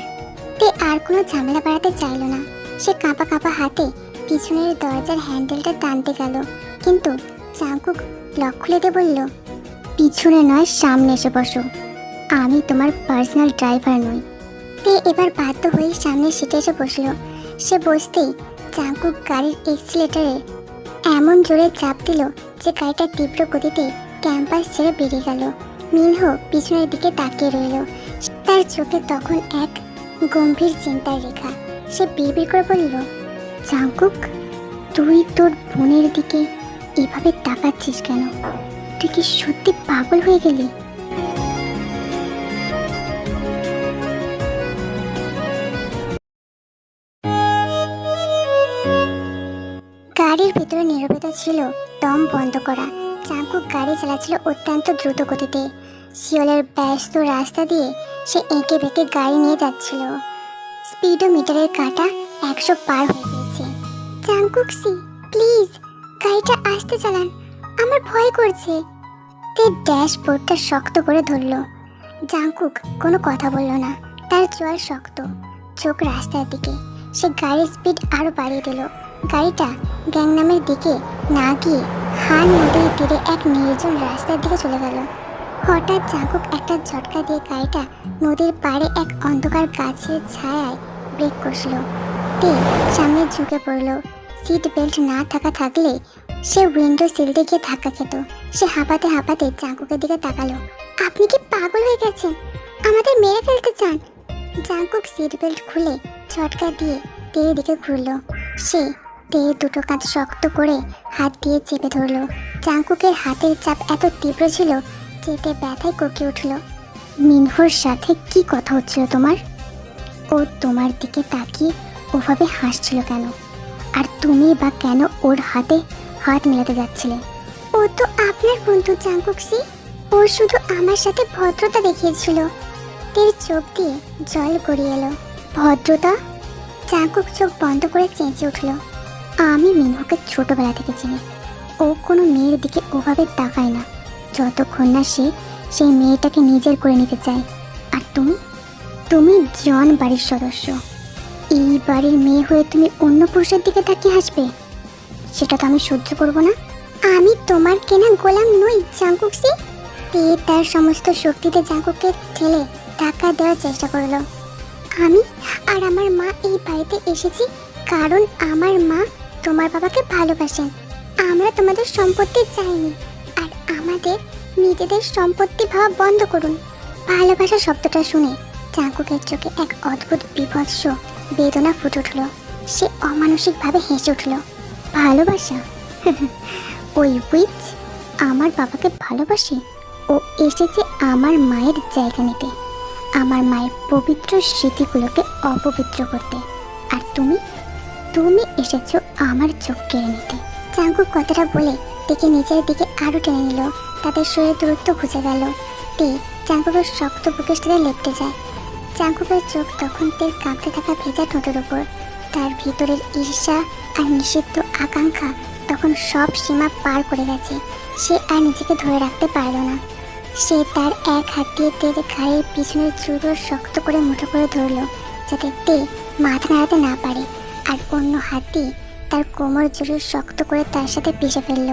তে আর কোনো ঝামেলা বাড়াতে চাইল না। সে কাঁপা কাঁপা হাতে পিছনের দরজার হ্যান্ডেলটা টানতে গেল, কিন্তু জাংকুক লক খুলে দিয়ে বলল, পিছনে নয়, সামনে এসে বসো। আমি তোমার পার্সোনাল ড্রাইভার নই। তে এবার বাধ্য হয়ে সামনের সিটে এসে বসলো। সে বসতেই জাংকুক গাড়ির এক্সিলেটারে এমন জোরে চাপ দিল যে গাড়িটা তীব্র গতিতে ক্যাম্পাস ছেড়ে বেরিয়ে গেল। মিনহো পিছনের দিকে তাকিয়ে রইল। তার চোখে তখন এক গম্ভীর চিন্তার রেখা। সে বিড়বিড় করে বলল, জাংকুক, তুই তোর বোনের দিকে এভাবে তাকাচ্ছিস কেন? তুই কি সত্যি পাগল হয়ে গেলি? গাড়ির ভেতরে নীরবতা ছিল দম বন্ধ করা। জাংকুক গাড়ি চালাচ্ছিল অত্যন্ত দ্রুত গতিতে। সিওলের ব্যস্ত রাস্তা দিয়ে সে এঁকে বেঁকে গাড়ি নিয়ে যাচ্ছিল। স্পিডোমিটারের কাঁটা 100 পার হয়ে গিয়েছে। জাংকুক সি, প্লিজ গাড়িটা আস্তে চালান, আমার ভয় করছে। তে ড্যাশবোর্ডটা শক্ত করে ধরল। জাংকুক কোনো কথা বলল না। তার চোয়াল শক্ত, চোখ রাস্তার দিকে। সে গাড়ির স্পিড আরও বাড়িয়ে দিল। গাড়িটা গ্যাংনামের দিকে না গিয়ে হান নদীর তীরে এক নির্জন রাস্তার দিকে চলে গেল। হঠাৎ জাংকুক একটা ঝটকা দিয়ে গাড়িটা নদীর পাড়ে এক অন্ধকার গাছের ছায়ায় ব্রেক কষল। তে সামনে ঝুঁকে পড়ল। সিট বেল্ট না থাকলে সে উইন্ডো সিল দিয়ে গিয়ে ধাক্কা খেত। সে হাঁপাতে হাঁপাতে জাংকুকের দিকে তাকালো। আপনি কি পাগল হয়ে গেছেন? আমাদের মেরে ফেলতে চান? জাংকুক সিট বেল্ট খুলে ঝটকা দিয়ে তের দিকে ঘুরল। সে তের দুটো কাঁধ শক্ত করে হাত দিয়ে চেপে ধরল। জাংকুকের হাতের চাপ এত তীব্র ছিল যে তে ব্যথায় কোঁকে উঠল। মিনহোর সাথে কি কথা হচ্ছিল তোমার? ও তোমার দিকে তাকিয়ে ওভাবে হাসছিল কেন? আর তুমি বা কেন ওর হাতে হাত মেলাতে যাচ্ছিলে? ও তো আপনার বন্ধু জাংকুক সি। ও শুধু আমার সাথে ভদ্রতা দেখিয়েছিল। তের চোখ দিয়ে জল গড়িয়ে এলো। ভদ্রতা? জাংকুক চোখ বন্ধ করে চেঁচে উঠল। আমি মিনহোকে ছোটবেলা থেকে চিনি। ও কোনো মেয়ের দিকে ওভাবে তাকায় না যতক্ষণ না সে সেই মেয়েটাকে নিজের করে নিতে চায়। আর তুমি জন বাড়ির সদস্য। এই বাড়ির মেয়ে হয়ে তুমি অন্য পুরুষের দিকে তাকিয়ে হাসবে? সেটা তো আমি সহ্য করব না। আমি তোমার কেনা গোলাম নই জাংকুক সি। তে তার সমস্ত শক্তিতে জাংকুককে ঠেলে ধাক্কা দেওয়ার চেষ্টা করলো। আমি আর আমার মা এই বাড়িতে এসেছি কারণ আমার মা তোমার বাবাকে ভালোবাসেন। আমরা তোমাদের সম্পত্তি চাইনি, আর আমাদের নিজেদের সম্পত্তি ভাবা বন্ধ করুন। ভালোবাসা শব্দটা শুনে জাংকুকের চোখে এক অদ্ভুত বিভৎস বেদনা ফুটে উঠল। সে অমানসিকভাবে হেসে উঠল। ভালোবাসা? ওই উইচ আমার বাবাকে ভালোবাসে? ও এসেছে আমার মায়ের জায়গা নিতে, আমার মায়ের পবিত্র স্মৃতিগুলোকে অপবিত্র করতে। আর তুমি এসেছো আমার চোখ কেড়ে নিতে। চাঙ্কুক কথাটা বলে তেকে নিজের দিকে আরো টেনে নিল। তাদের শরীরে দূরত্ব বুঝে গেল। তে চাঙ্কুকের শক্ত বুকের সাথে লেপটে যায়। চাঙ্কুকের চোখ তখন তের কাঁপতে থাকা ভেজা ঠোঁটের উপর। তার ভিতরের ঈর্ষা আর নিষিদ্ধ আকাঙ্ক্ষা তখন সব সীমা পার করে গেছে। সে আর নিজেকে ধরে রাখতে পারল না। সে তার এক হাত দিয়ে তের ঘাড়ের পিছনের চুলগুলো শক্ত করে মুঠো করে ধরল, যাতে তে মাথা নাড়াতে না পারে, আর অন্য হাত দিয়ে তার কোমর জড়িয়ে শক্ত করে তার সাথে পিষে ফেলল।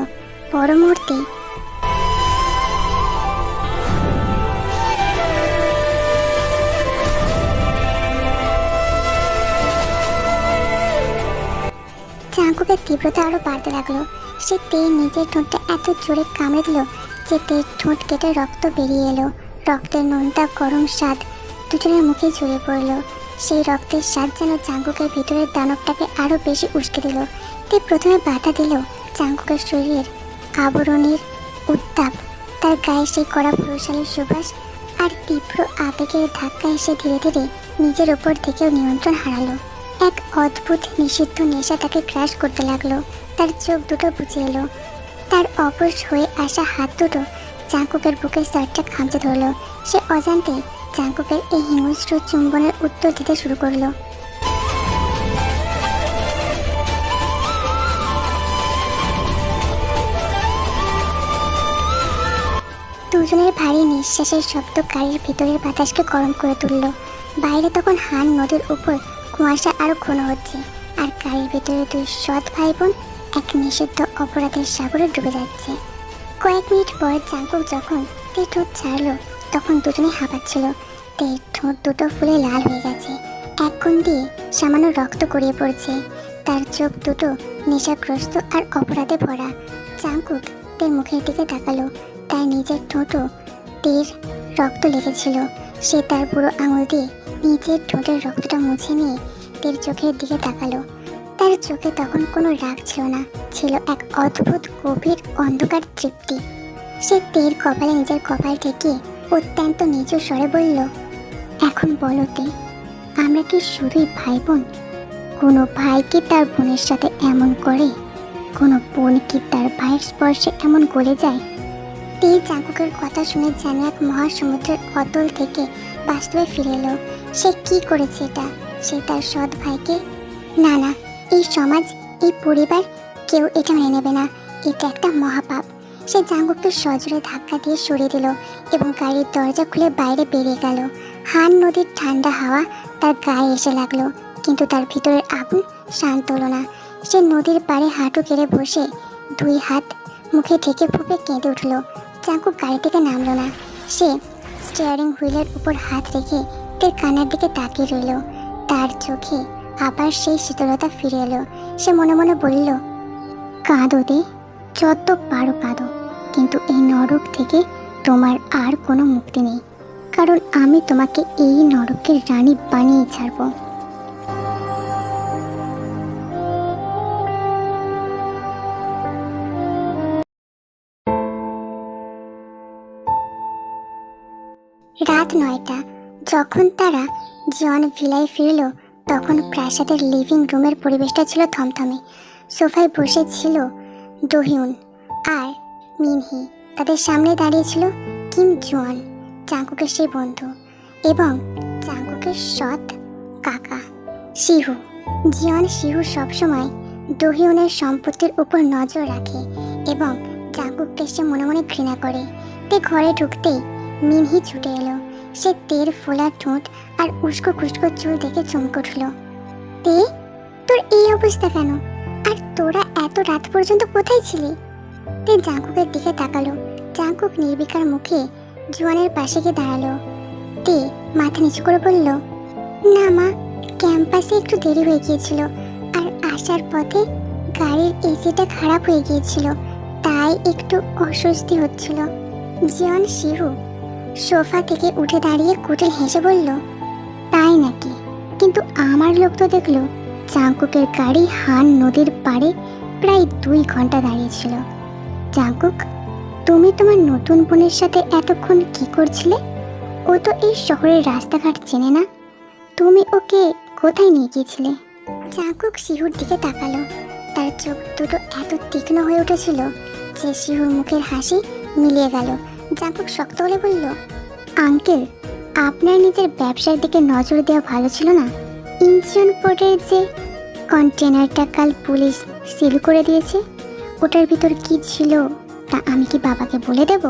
পর মুহূর্তে চাঙ্কুকের তীব্রতা আরো বাড়তে লাগলো। সে তের নিজের ঠোঁটটা এত জোরে কামড়ে দিল যে তের ঠোঁট কেটে রক্ত বেরিয়ে এলো। রক্তের নোনতা গরম স্বাদ দুজনের মুখে ঝরে পড়ল। সেই রক্তের স্বাদ যেন চাঙ্কুকের ভিতরের দানবটাকে আরো বেশি উস্কে দিল। তে প্রথমে বাধা দিলেও চাঙ্কুকের শরীরের আবরণের উত্তাপ, তার গায়ে সেই কড়া পুরুষালীর সুবাস আর তীব্র আবেগের ধাক্কা এসে ধীরে ধীরে নিজের ওপর থেকেও নিয়ন্ত্রণ হারালো। এক অদ্ভুত নিষিদ্ধ নেশা তাকে গ্রাস করতে লাগলো। তার চোখ দুটো বুঝে এলো। তার অবশ হয়ে আসা হাত দুটো চাঙ্কুকের বুকের সাইডটা খামচে ধরলো। সে অজান্তে চাঙ্কুকের এই হিংস্র চুম্বনের উত্তর দিতে শুরু করলো। দুজনের ভারী নিঃশ্বাসের শব্দ গাড়ির ভিতরের বাতাসকে গরম করে তুলল। বাইরে তখন হান নদীর উপর কুয়াশা আরো ঘন হচ্ছে, আর গাড়ির ভিতরে দুই সৎ ভাই বোন এক নিষিদ্ধ অপরাধের সাগরে ডুবে যাচ্ছে। কয়েক মিনিট পর চাঙ্কুক যখন তের ঠোঁট ছাড়লো, তখন দুজনে হাঁপাচ্ছিল। তের ঠোঁট দুটো ফুলে লাল হয়ে গেছে, এক কোণ দিয়ে সামান্য রক্ত গড়িয়ে পড়ছে। তার চোখ দুটো নেশাগ্রস্ত আর অপরাধে ভরা। চাঙ্কুক তের মুখের দিকে তাকালো। তার নিজের ঠোঁটও তের রক্ত লেগেছিল। সে তার বুড়ো আঙুল দিয়ে নিজের ঠোঁটের রক্তটা মুছে নিয়ে তের চোখের দিকে তাকালো। তার চোখে তখন কোনো রাগ ছিল না, ছিল এক অদ্ভুত গভীর অন্ধকার তৃপ্তি। সে তের কপালে নিজের কপাল থেকে অত্যন্ত নিচু স্বরে বলল, এখন বলো তে, আমরা কি শুধুই ভাই বোন? কোনো ভাই কি তার বোনের সাথে এমন করে? কোনো বোন কি তার ভাইয়ের স্পর্শে এমন গলে যায়? তে চাঙ্কুকের কথা শুনে যেন এক মহাসমুদ্রের অতল থেকে বাস্তবে ফিরে এলো। সে কি করেছে এটা? সে তার সৎ ভাইকে? না না, এই সমাজ, এই পরিবার কেউ এটা মেনে নেবে না। এটা একটা মহাপাপ। সে চাঙ্কুককে সজোরে ধাক্কা দিয়ে সরিয়ে দিল এবং গাড়ির দরজা খুলে বাইরে বেরিয়ে গেল। হান নদীর ঠান্ডা হাওয়া তার গায়ে এসে লাগলো, কিন্তু তার ভিতরের আগুন শান্ত হলো না। সে নদীর পাড়ে হাঁটু কেড়ে বসে দুই হাত মুখে ঢেকে ফুঁপে কেঁদে উঠল। চাঙ্কুক গাড়ি থেকে নামলো না। সে স্টিয়ারিং হুইলের উপর হাত রেখে তের কানের দিকে তাকিয়ে রইল। তার চোখে আবার সেই শীতলতা ফিরে এলো। সে মনে মনে বলল, কাঁদো দে, যত পারো কাঁদো, কিন্তু এই নরক থেকে তোমার আর কোনো মুক্তি নেই, কারণ আমি তোমাকে এই নরকের রানী বানিয়ে ছাড়ব। রাত 9টা। যখন তারা জন ভিলায় ফিরল, তখন প্রাসাদের লিভিং রুমের পরিবেশটা ছিল থমথমে। সোফায় বসে ছিল ডোহিউন আর মিনহি। তাদের সামনে দাঁড়িয়েছিল কিম জোয়ান, চাঙ্কুকের সেই বন্ধু, এবং চাঙ্কুকের সৎ কাকা শিহু। জিয়ন শিহু সবসময় ডোহিউনের সম্পত্তির উপর নজর রাখে এবং চাঙ্কুককে সে মনে মনে ঘৃণা করে। তে ঘরে ঢুকতেই মিনহি ছুটে এলো। সে তের ফোলা ঠোঁট আর উস্কো খুস্কো চুল দেখে চমকে উঠল। তে, তোর এই অবস্থা কেন? আর তোরা এত রাত পর্যন্ত কোথায় ছিলি? তে চাঙ্কুকের দিকে তাকালো। চাঙ্কুক নির্বিকার মুখে জোয়ানের পাশে গিয়ে দাঁড়ালো। তে মাথা নিচু করে বলল, না মা, ক্যাম্পাসে একটু দেরি হয়ে গিয়েছিল, আর আসার পথে গাড়ির এসিটা খারাপ হয়ে গিয়েছিল, তাই একটু অস্বস্তি হচ্ছিল। জিয়ন শিহু সোফা থেকে উঠে দাঁড়িয়ে কুটিল হেসে বলল, তাই নাকি? কিন্তু আমার লোক তো দেখলো চাঙ্কুকের গাড়ি হান নদীর পাড়ে প্রায় 2 ঘন্টা দাঁড়িয়েছিল। চাঙ্কুক, তুমি তোমার নতুন বোনের সাথে এতক্ষণ কি করছিলে? ও তো এই শহরের রাস্তাঘাট চেনে না, তুমি ওকে কোথায় নিয়ে গিয়েছিলে? চাঙ্কুক শিহুর দিকে তাকালো। তার চোখ দুটো এত তীক্ষ্ণ হয়ে উঠেছিল যে শিহুর মুখের হাসি মিলিয়ে গেল। জাঙ্কুক শক্ত হলে বলল, আঙ্কেল, আপনার নিজের ব্যবসার দিকে নজর দেওয়া ভালো ছিল না? ইঞ্জিন পোর্টের যে কন্টেনারটা কাল পুলিশ সিল করে দিয়েছে, ওটার ভিতর কি ছিল তা আমি কি বাবাকে বলে দেব?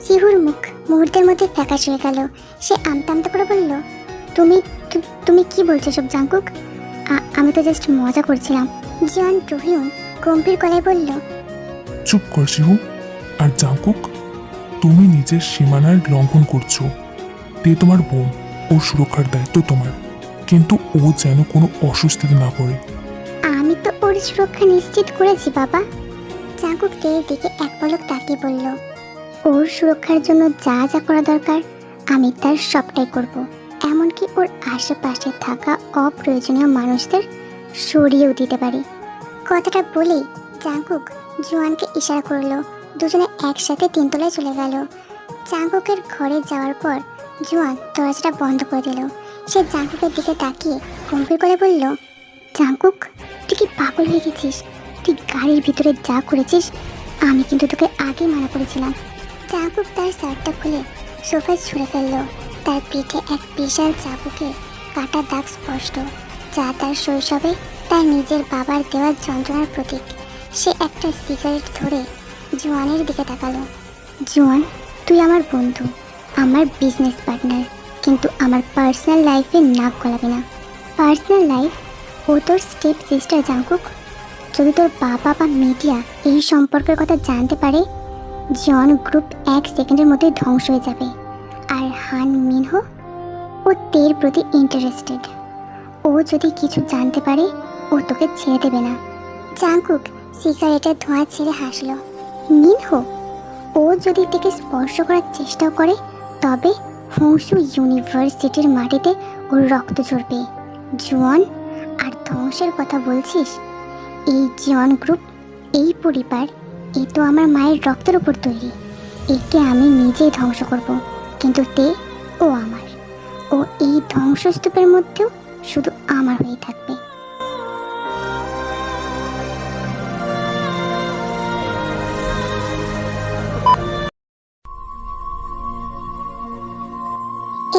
শিহুর মুখ মুহূর্তের মধ্যে ফ্যাকাশ হয়ে গেল। সে আমতা আমতা করে বলল, তুমি তুমি কি বলছো সব জাঙ্কুক? আমি তো জাস্ট মজা করছিলাম। জন টুহিউন গম্ভীর গলায় বলল, চুপ কর শিহু। আর জাঙ্কুক, তুমি নিজের সীমানার লঙ্ঘন করছো। তে তোমার বোন, ওর সুরক্ষার দায়িত্ব তোমার, কিন্তু ও যেন কোনো অস্বস্তিতে না পড়ে। আমি তো ওর সুরক্ষা নিশ্চিত করেছি বাবা। জাঙ্কুক তের দিকে এক পলক তাকিয়ে বলল, ওর সুরক্ষার জন্য যা যা করা দরকার আমি তার সবটাই করব, এমনকি ওর আশেপাশে থাকা অপ্রয়োজনীয় মানুষদের সরিয়েও দিতে পারি। কথাটা বলেই জাঙ্কুক জোয়ানকে ইশারা করলো। দুজনে একসাথে তিনতলায় চলে গেল। জাঙ্কুকের ঘরে যাওয়ার পর জোয়ান দরজাটা বন্ধ করে দিল। সে জাঙ্কুকের দিকে তাকিয়ে গম্ভীর করে বলল, জাঙ্কুক, তুই কি পাগল হয়ে গেছিস? তুই গাড়ির ভিতরে যা করেছিস আমি কিন্তু তোকে আগে মানা করেছিলাম। জাঙ্কুক তার শার্টটা খুলে সোফায় ছুঁড়ে ফেললো। তার পিঠে এক বিশাল চাবুকে কাটা দাগ স্পষ্ট, যা তার শৈশবে তার নিজের বাবার দেওয়া যন্ত্রণার প্রতীক। সে একটা সিগারেট ধরে জোয়ানের দিকে তাকালো। জোয়ান, তুই আমার বন্ধু, আমার বিজনেস পার্টনার, কিন্তু আমার পার্সোনাল লাইফে নাক গলাবি না। Personal life? ও তোর স্টেপ সিস্টার জাঙ্কুক। যদি তোর বাবা বা মিডিয়া এই সম্পর্কের কথা জানতে পারে, জন গ্রুপ 1 সেকেন্ডের মধ্যে ধ্বংস হয়ে যাবে। আর হান মিনহো, ও তের প্রতি ইন্টারেস্টেড। ও যদি কিছু জানতে পারে ও তোকে ছেড়ে দেবে না। জাঙ্কুক সিগারেটের ধোঁয়া ছেড়ে হাসলো। মিনহো? ও যদি তেকে স্পর্শ করার চেষ্টাও করে তবে হোংসু ইউনিভার্সিটির মাটিতে ওর রক্ত ঝরবে। জোয়ান, আর ধ্বংসের কথা বলছিস? এই জন গ্রুপ, এই পরিবার, এ তো আমার মায়ের রক্তের উপর তৈরি। একে আমি নিজেই ধ্বংস করব, কিন্তু তে, ও আমার। ও এই ধ্বংসস্তূপের মধ্যেও শুধু আমার হয়ে থাকবে।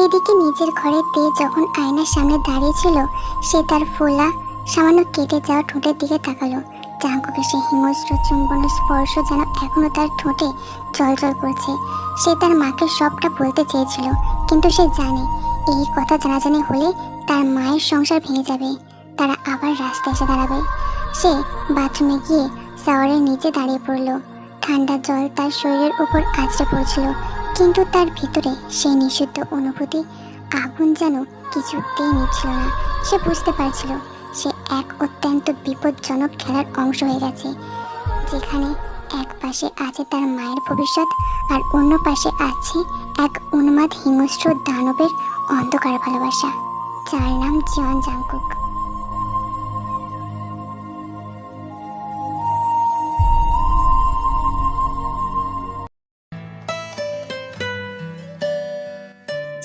এদিকে নিজের ঘরে তে যখন আয়নার সামনে দাঁড়িয়েছিল, সে তার ফোলা সামান্য কেটে যাওয়া ঠোঁটের দিকে তাকালো। জাঙ্কুকের সে হিংস্র চুম্বন স্পর্শ যেন এখনো তার ঠোঁটে জলজল করছে। সে তার মাকে সবটা বলতে চেয়েছিল, কিন্তু সে জানে এই কথা জানাজানি হলে তার মায়ের সংসার ভেঙে যাবে। তারা আবার রাস্তায় এসে দাঁড়াবে। সে বাথরুমে গিয়ে শাওয়ারের নিচে দাঁড়িয়ে পড়ল। ঠান্ডা জল তার শরীরের উপর আছড়ে পড়ছিল, কিন্তু তার ভিতরে সেই নিষিদ্ধ অনুভূতি আগুন যেন কিছুতেই নিচ্ছিল না। সে বুঝতে পারছিল সে এক অত্যন্ত বিপজ্জনক খেলার অংশ হয়ে গেছে, যেখানে এক পাশে আছে তার মায়ের ভবিষ্যৎ আর অন্য পাশে আছে এক উন্মাদ হিংস্র দানবের অন্ধকার ভালোবাসা, যার নাম জন জাঙ্কুক।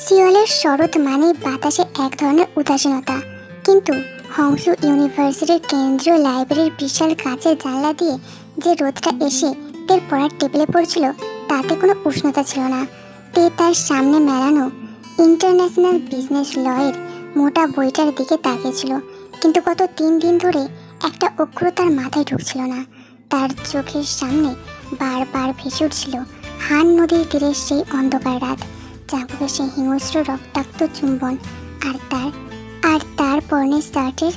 সিওলের শরৎ মানে বাতাসে এক ধরনের উদাসীনতা, কিন্তু হোংসু ইউনিভার্সিটির কেন্দ্রীয় লাইব্রেরির বিশাল কাচের জানলা দিয়ে যে রোদটা এসে তের পড়ার টেবিলে পড়ছিল তাতে কোনো উষ্ণতা ছিল না। তে তার সামনে মেলানো ইন্টারন্যাশনাল বিজনেস লয়ের মোটা বইটার দিকে তাকিয়েছিল, কিন্তু গত 3 দিন ধরে একটা অক্ষর তার মাথায় ঢুকছিল না। তার চোখের সামনে বারবার ভেসে উঠছিল হান নদীর তীরের সেই অন্ধকার রাত, জাঙ্কুকের সেই হিংস্র রক্তাক্ত চুম্বন, আর তার পরনের শার্টের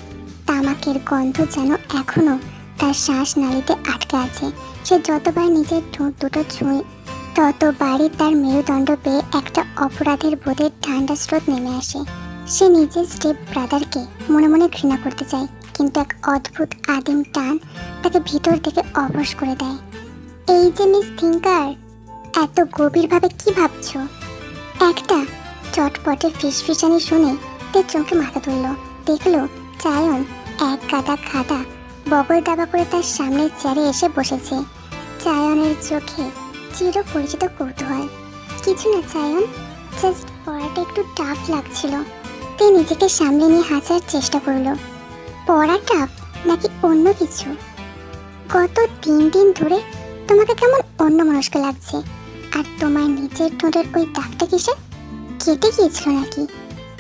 তামাকের গন্ধ যেন এখনো তার শ্বাস নালীতে আটকে আছে। সে যতবার নিজের ঠোঁট দুটো ছুঁয়ে ততবারই তার মেরুদণ্ড পেয়ে একটা অপরাধের বোধের ঠান্ডা স্রোত নেমে আসে। সে নিজের স্টেপ ব্রাদারকে মনে মনে ঘৃণা করতে চায়, কিন্তু এক অদ্ভুত আদিম টান তাকে ভিতর থেকে অবশ করে দেয়। এই যে মিস থিঙ্কার, এত গভীরভাবে কি ভাবছো? একটা চটপটে ফিসফিসানি শুনে তে চোখে মাথা তুলল। দেখলো চায়ন এক গাদা খাদা বগল দাবা করে তার সামনের চেয়ারে এসে বসেছে। চায়নের চোখে চিরপরিচিত কৌতূহল। কিছু না চায়ন, জাস্ট পড়াটা একটু টাফ লাগছিল। তে নিজেকে সামলে নিয়ে হাসার চেষ্টা করলো। পড়া টাফ নাকি অন্য কিছু? গত 3 দিন ধরে তোমাকে কেমন অন্যমনস্ক লাগছে। আর তোমার নিচের ঠোঁটের ওই দাগটা কিসে? কেটে গিয়েছিল নাকি?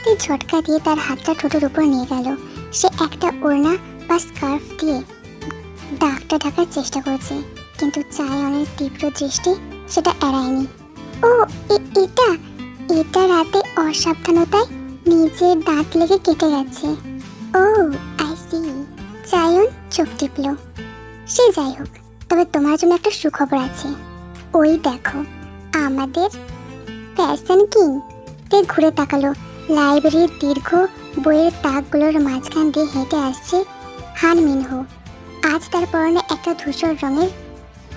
তুই ঝটকা দিয়ে তার হাতটা ঠোঁটের উপর নিয়ে গেল। সে একটা ওড়না বা স্কার্ফ দিয়ে দাগটা ঢাকার চেষ্টা করেছে, কিন্তু চায়নের তীব্র দৃষ্টি সেটা এড়ায়নি। ও এটা এটা রাতে অসাবধানতায় নিজের দাঁত লেগে কেটে গেছে। ও আই সি। চায়ন চোখ টিপল। সে যাই হোক, তবে তোমার জন্য একটা সুখবর আছে। ওই দেখো, আমাদের ফ্যাশন কিং। তে ঘুরে তাকালো। লাইব্রেরির দীর্ঘ বইয়ের তাকগুলোর মাঝখান দিয়ে হেঁটে আসছে হান মিনহো। আজ তার পরনে একটা ধূসর রঙের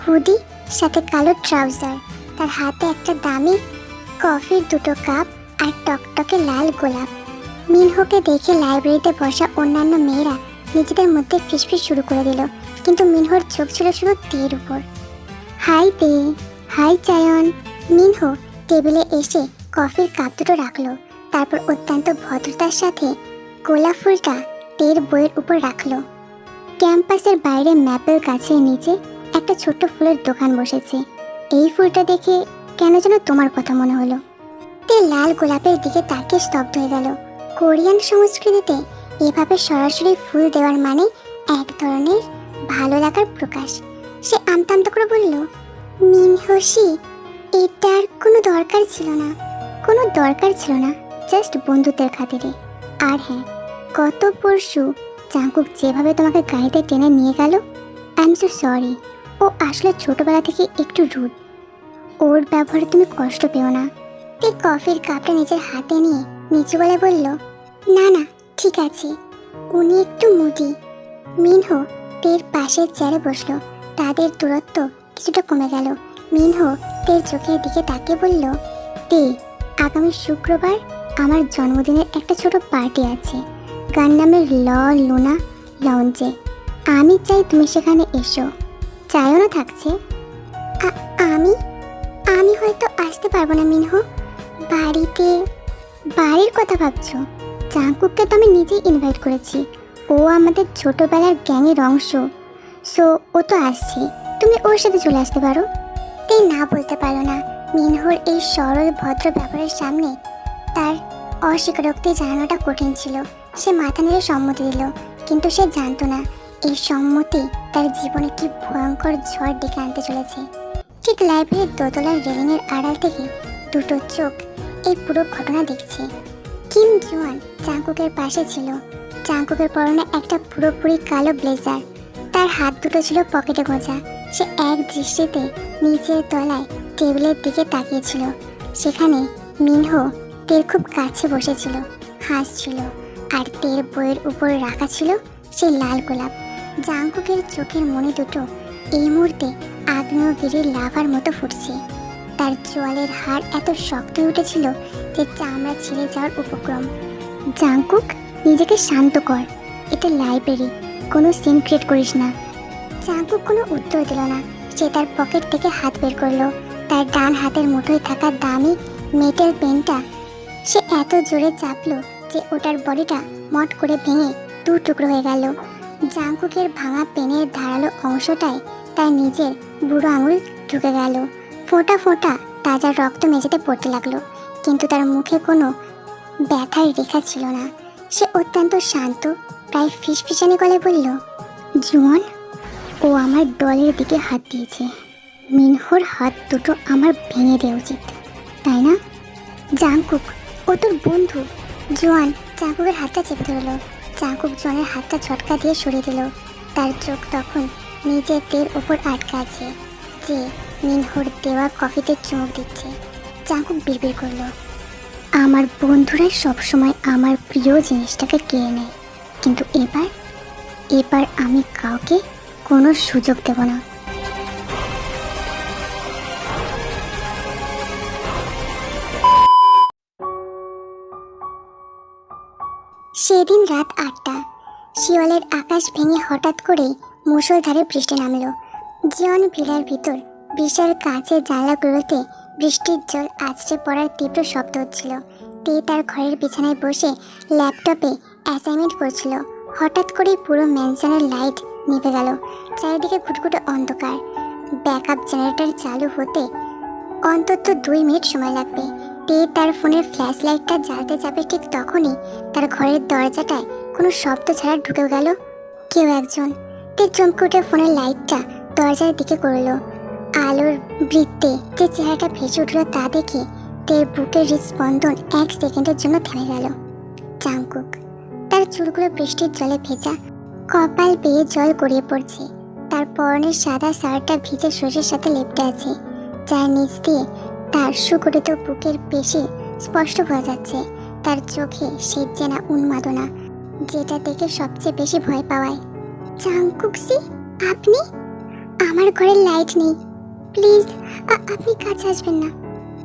হুডি, সাথে কালো ট্রাউজার। তার হাতে একটা দামি কফির 2টো কাপ আর টকটকে লাল গোলাপ। মিনহোকে দেখে লাইব্রেরিতে বসা অন্যান্য মেয়েরা নিজেদের মধ্যে ফিসফিস শুরু করে দিল, কিন্তু মিনহোর চোখ ছিল শুধু তের উপর। হাই তে। হাই চায়ন। মিনহো টেবিলে এসে কফির কাপ 2টো রাখলো, তারপর অত্যন্ত ভদ্রতার সাথে গোলাপ ফুলটা তের বইয়ের উপর রাখলো। ক্যাম্পাসের বাইরে ম্যাপেল গাছের নিচে একটা ছোট্ট ফুলের দোকান বসেছে। এই ফুলটা দেখে কেন যেন তোমার কথা মনে হলো। তে লাল গোলাপের দিকে তাকিয়ে স্তব্ধ হয়ে গেল। কোরিয়ান সংস্কৃতিতে এভাবে সরাসরি ফুল দেওয়ার মানে এক ধরনের ভালো লাগার প্রকাশ। সে আমতা আমতা করে বলল, মিনহোশি, এটার কোনো দরকার ছিল না। কোনো দরকার ছিল না, জাস্ট বন্ধুত্বের খাতিরে। আর হ্যাঁ, গত পরশু জাঙ্কুক যেভাবে তোমাকে গাড়িতে টেনে নিয়ে গেল, আই এম সো সরি। ও আসলে ছোটবেলা থেকে একটু রুড। ওর ব্যবহারে তুমি কষ্ট পেও না। তে কফির কাপটা নিজের হাতে নিয়ে নিচু গলায় বলল, না না, ঠিক আছে, উনি একটু মুদি। মিনহো তের পাশের চেয়ারে বসলো। তাদের দূরত্ব কিছুটা কমে গেল। মিনহো তের চোখের দিকে তাকিয়ে বলল, তে, আগামী শুক্রবার আমার জন্মদিনের একটা ছোট পার্টি আছে গান্ডামের লুনা লঞ্চে। আমি চাই তুমি সেখানে এসো। চায়ও থাকছে। আমি আমি হয়তো আসতে পারবো না মিনহো। বাড়ির কথা ভাবছো? জাঙ্কুককে তো আমি নিজেই ইনভাইট করেছি। ও আমাদের ছোটবেলার গ্যাংয়ের অংশ। সো ও তো আসছে, তুমি ওর সাথে চলে আসতে পারো। তাই না বলতে পারলো না। মিনহোর এই সরল ভদ্র ব্যাপারের সামনে তার অস্বীকারোক্তি জানানোটা কঠিন ছিল। সে মাথা নেড়ে সম্মতি দিল, কিন্তু সে জানতো না এই সম্মতি তার জীবনে কি ভয়ঙ্কর ঝড় ডেকে আনতে চলেছে। ঠিক লাইব্রেরির দোতলার রেলিংয়ের আড়াল থেকে 2টো চোখ এই পুরো ঘটনা দেখছে। কিম জোয়ান জাঙ্কুকের পাশে ছিল। জাঙ্কুকের পরনে একটা পুরোপুরি কালো ব্লেজার। তার হাত 2টো ছিল পকেটে গোঁজা। সে এক দৃষ্টিতে নিচের তলায় টেবিলের দিকে তাকিয়েছিল। সেখানে মিনহো তের খুব কাছে বসেছিল, হাসছিল, আর তের বইয়ের উপর রাখা ছিল সেই লাল গোলাপ। জাঙ্কুকের চোখের মনি 2টো এই মুহূর্তে আগ্নেয়গিরির লাভার মতো ফুটছে। তার চোয়ালের হাড় এত শক্ত হয়ে উঠেছিল যে চামড়া ছিঁড়ে যাওয়ার উপক্রম। জাঙ্কুক, নিজেকে শান্ত কর। এটা লাইব্রেরি, কোনো সিন ক্রিয়েট করিস না। জাঙ্কুক কোনো উত্তর দিল না। সে তার পকেট থেকে হাত বের করলো। তার ডান হাতের মুঠোয় থাকা দামি মেটাল পেনটা সে এত জোরে চাপলো যে ওটার বডিটা মট করে ভেঙে 2 টুকরো হয়ে গেল। জাঙ্কুকের ভাঙা পেনের ধারালো অংশটায় তার নিজের বুড়ো আঙুল ঢুকে গেল। ফোঁটা ফোঁটা তাজা রক্ত মেঝেতে পড়তে লাগলো, কিন্তু তার মুখে কোনো ব্যথার রেখা ছিল না। সে অত্যন্ত শান্ত, প্রায় ফিসফিসানি গলায় বলল, জোয়ান, ও আমার দলের দিকে হাত দিয়েছে। মিনহোর হাত 2টো আমার ভেঙে দেওয়া উচিত, তাই না? জাঙ্কুক, ও তোর বন্ধু। জোয়ান জাঙ্কুকের হাতটা চেপে ধরল। জাঙ্কুক জোয়ানের হাতটা ঝটকা দিয়ে সরিয়ে দিল। তার চোখ তখন নিজের তের ওপর আটকে আছে, যে মিনহোর দেওয়া কফিতে চুমুক দিচ্ছে। জাঙ্কুক বিড়বিড় করল, আমার বন্ধুরাই সবসময় আমার প্রিয় জিনিসটাকে কেড়ে নেয়, কিন্তু এবার আমি কাউকে কোনো সুযোগ দেব না। সেদিন রাত 8টা। শিওলের আকাশ ভেঙে হঠাৎ করেই মুষলধারে বৃষ্টি নামলো। জন ভিলার ভিতর বিশাল কাঁচের জানলাগুলোতে বৃষ্টির জল আছড়ে পড়ার তীব্র শব্দ হচ্ছিল। তে তার ঘরের বিছানায় বসে ল্যাপটপে অ্যাসাইনমেন্ট করছিল। হঠাৎ করেই পুরো ম্যানশনের লাইট নিভে গেল। চারিদিকে ঘুটঘুটে অন্ধকার। ব্যাকআপ জেনারেটর চালু হতে অন্তত 2 মিনিট সময় লাগবে। তে তার ফোনের ফ্ল্যাশ লাইটটা জ্বালতে যাবে ঠিক তখনই তার ঘরের দরজাটায় কোনো শব্দ ছাড়া ঢুকে গেল কেউ একজন। তে চমকে উঠে ফোনের লাইটটা দরজার দিকে করলো। আলোর বৃত্তে যে চেহারাটা ভেসে উঠল তা দেখে তের বুকের হৃদস্পন্দন 1 সেকেন্ডের জন্য থেমে গেল। জাংকুক। তার চুলগুলো বৃষ্টির জলে ভেজা, কপাল বেয়ে জল গড়িয়ে পড়ছে। তার পরনের সাদা শার্টটা ভিজে শরীরের সাথে লেপ্টে আছে, যার নিচ দিয়ে তার সুগঠিত বুকের পেশি স্পষ্ট বোঝা যাচ্ছে। তার চোখে সেই চেনা উন্মাদনা, যেটা দেখে সবচেয়ে বেশি ভয় পাওয়ায়। জাংকুকসি, আপনি? আমার ঘরে লাইট নেই, প্লিজ আপনি কাছে আসবেন না।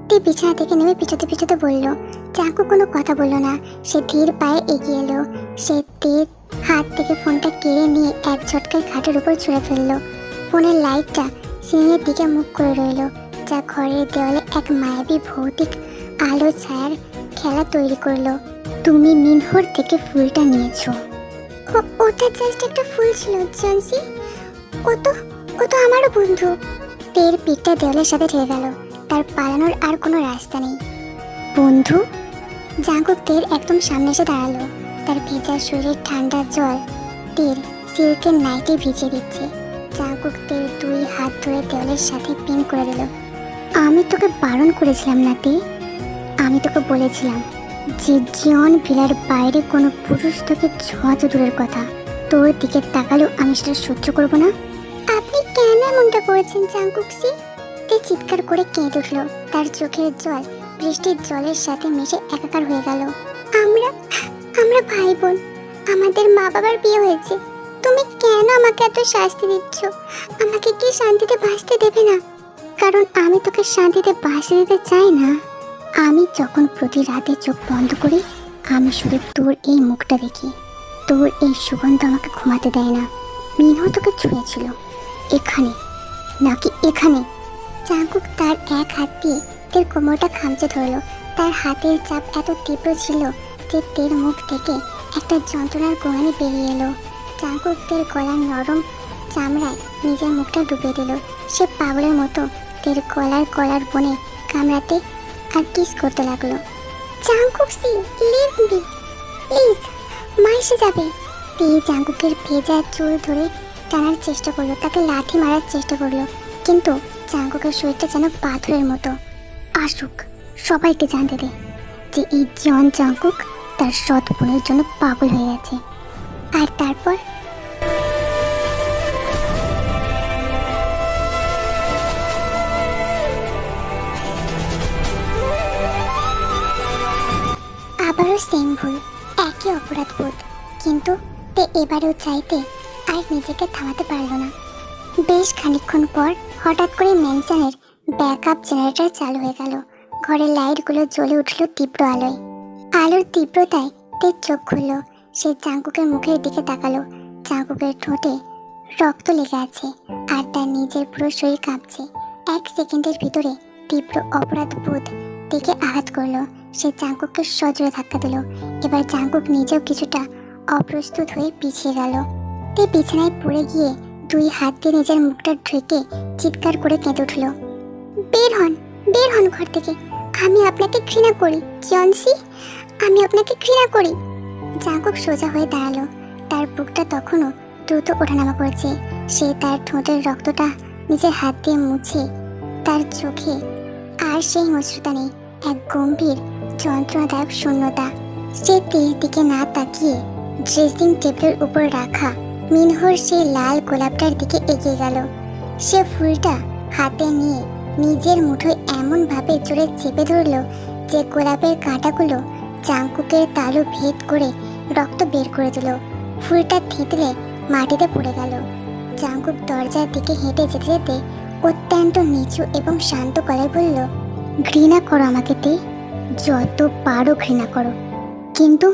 তে বিছানা থেকে নেমে পিছাতে পিছাতে বলল। জাংকুক কোনো কথা বলল না। সে ধীর পায়ে এগিয়ে এলো। সে তের হাত থেকে ফোনটা কেড়ে নিয়ে এক ঝটকায় খাটের উপর ছুঁড়ে ফেললো। ফোনের লাইটটা সিলিংয়ের দিকে মুখ করে রইল, যা ঘরের দেওয়ালে এক মায়াবী ভৌতিক আলো ছায়ার খেলা তৈরি করলো। তুমি মিনহোর থেকে ফুলটা নিয়েছো। ওটা জাস্ট একটা ফুল ছিল জনসি। ও তো আমারও বন্ধু। তের পিঠটা দেওয়ালের সাথে ঠেকে গেল। তার পালানোর আর কোনো রাস্তা নেই। বন্ধু? জাংকুক তের একদম সামনে এসে দাঁড়ালো। তার ভেজা শরীরের ঠান্ডা জল তের সিল্কের নাইটে ভিজিয়ে দিচ্ছে। জাংকুক তের 2 হাত ধরে দেওয়ালের সাথে পিন করে দিল। আমি তোকে বারণ করেছিলাম না তে। আমি তোকে বলেছিলাম যে জন ভিলার বাইরে কোনো পুরুষ তোকে ছোঁয়া তো দূরের কথা, তোর দিকে তাকালেও আমি সেটা সহ্য করব না। আপনি কেন এমনটা করেছেন জাংকুকসি? তে চিৎকার করে কেঁদে উঠল। তার চোখের জল বৃষ্টির জলের সাথে মিশে একাকার হয়ে গেল। আমরা ভাই বোন, আমাদের মা বাবার বিয়ে হয়েছে। তুমি কেন আমাকে এত শাস্তি দিচ্ছ? আমাকে কি শান্তিতে বাঁচতে দেবে না? কারণ আমি তোকে শান্তিতে বাঁচতে দিতে চাই না। আমি যখন প্রতি রাতে চোখ বন্ধ করি, আমি শুধু তোর এই মুখটা দেখি। তোর এই সুগন্ধ আমাকে ঘুমাতে দেয় না। মিনহো তোকে ছুঁয়েছিল এখানে নাকি এখানে? জাংকুক তার এক হাত দিয়ে তের কোমরটা খামচে ধরলো। তার হাতের চাপ এত তীব্র ছিল যে তের মুখ থেকে একটা যন্ত্রণার গোঙানি বেরিয়ে এলো। জাংকুক তের গলার নরম চামড়ায় নিজের মুখটা ডুবিয়ে দিল। সে পাগলের মতো তের গলার বনে কামড়াতে আর কিস করতে লাগলো। জাংকুকসি, লিভ মি প্লিজ, মা এসে যাবে। তে জাংকুকের ভেজা চুল ধরে টানার চেষ্টা করলো, তাকে লাথি মারার চেষ্টা করলো, কিন্তু জাংকুকের শরীরটা যেন পাথরের মতো। আসুক, সবাইকে জানতে দে যে এই জন জাংকুক তার সৎ বোনের জন্য পাগল হয়ে গেছে। আর তারপর আবারও সেম ভুল, একই অপরাধ বোধ। কিন্তু তে এবারেও চাইতে আর নিজেকে থামাতে পারল না। বেশ খানিকক্ষণ পর হঠাৎ করে ম্যানশনের ব্যাকআপ জেনারেটর চালু হয়ে গেল। ঘরের লাইটগুলো জ্বলে উঠল তীব্র আলোয়। আলোর তীব্রতায় তে চোখ খুলল। সে জাংকুকের মুখের দিকে তাকালো। জাংকুকের ঠোঁটে রক্ত লেগে আছে আর তার নিজের পুরো শরীর কাঁপছে। 1 সেকেন্ডের ভিতরে তীব্র অপরাধ বোধ দিকে আঘাত করলো। সে জাংকুককে সজোরে ধাক্কা দিল। এবার জাংকুক নিজেও কিছুটা অপ্রস্তুত হয়ে পিছিয়ে গেল। তে বিছানায় পড়ে গিয়ে 2 হাত দিয়ে নিজের মুখটা ঢেকে চিৎকার করে কেঁদে উঠল। বের হন ঘর থেকে। আমি আপনাকে ঘৃণা করি জনসি, আমি আপনাকে ঘৃণা করি। জাংকুক সোজা হয়ে দাঁড়ালো। তার বুকটা তখনও দ্রুত ওঠানামা করছে। সে তার ঠোঁটের রক্তটা নিজের হাত দিয়ে মুছে। তার চোখে আর সেই মসৃণতা নেই, এক গম্ভীর যন্ত্রণাদায়ক শূন্যতা। সে তের দিকে না তাকিয়ে ড্রেসিং টেবিলের উপর রাখা মিনহোর সেই লাল গোলাপটার দিকে এগিয়ে গেল। সে ফুলটা হাতে নিয়ে নিজের মুঠোয় এমনভাবে জোরে চেপে ধরল যে গোলাপের কাঁটাগুলো জাংকুকের তালু ভেদ করে রক্ত বের করে দিল। ফুলটা থেতলে মাটিতে পড়ে গেল। জাংকুক দরজার দিকে হেঁটে যেতে যেতে অত্যন্ত নিচু এবং শান্ত গলায় বলল, ঘৃণা করো আমাকে তে, যত পারো ঘৃণা করো, কিন্তু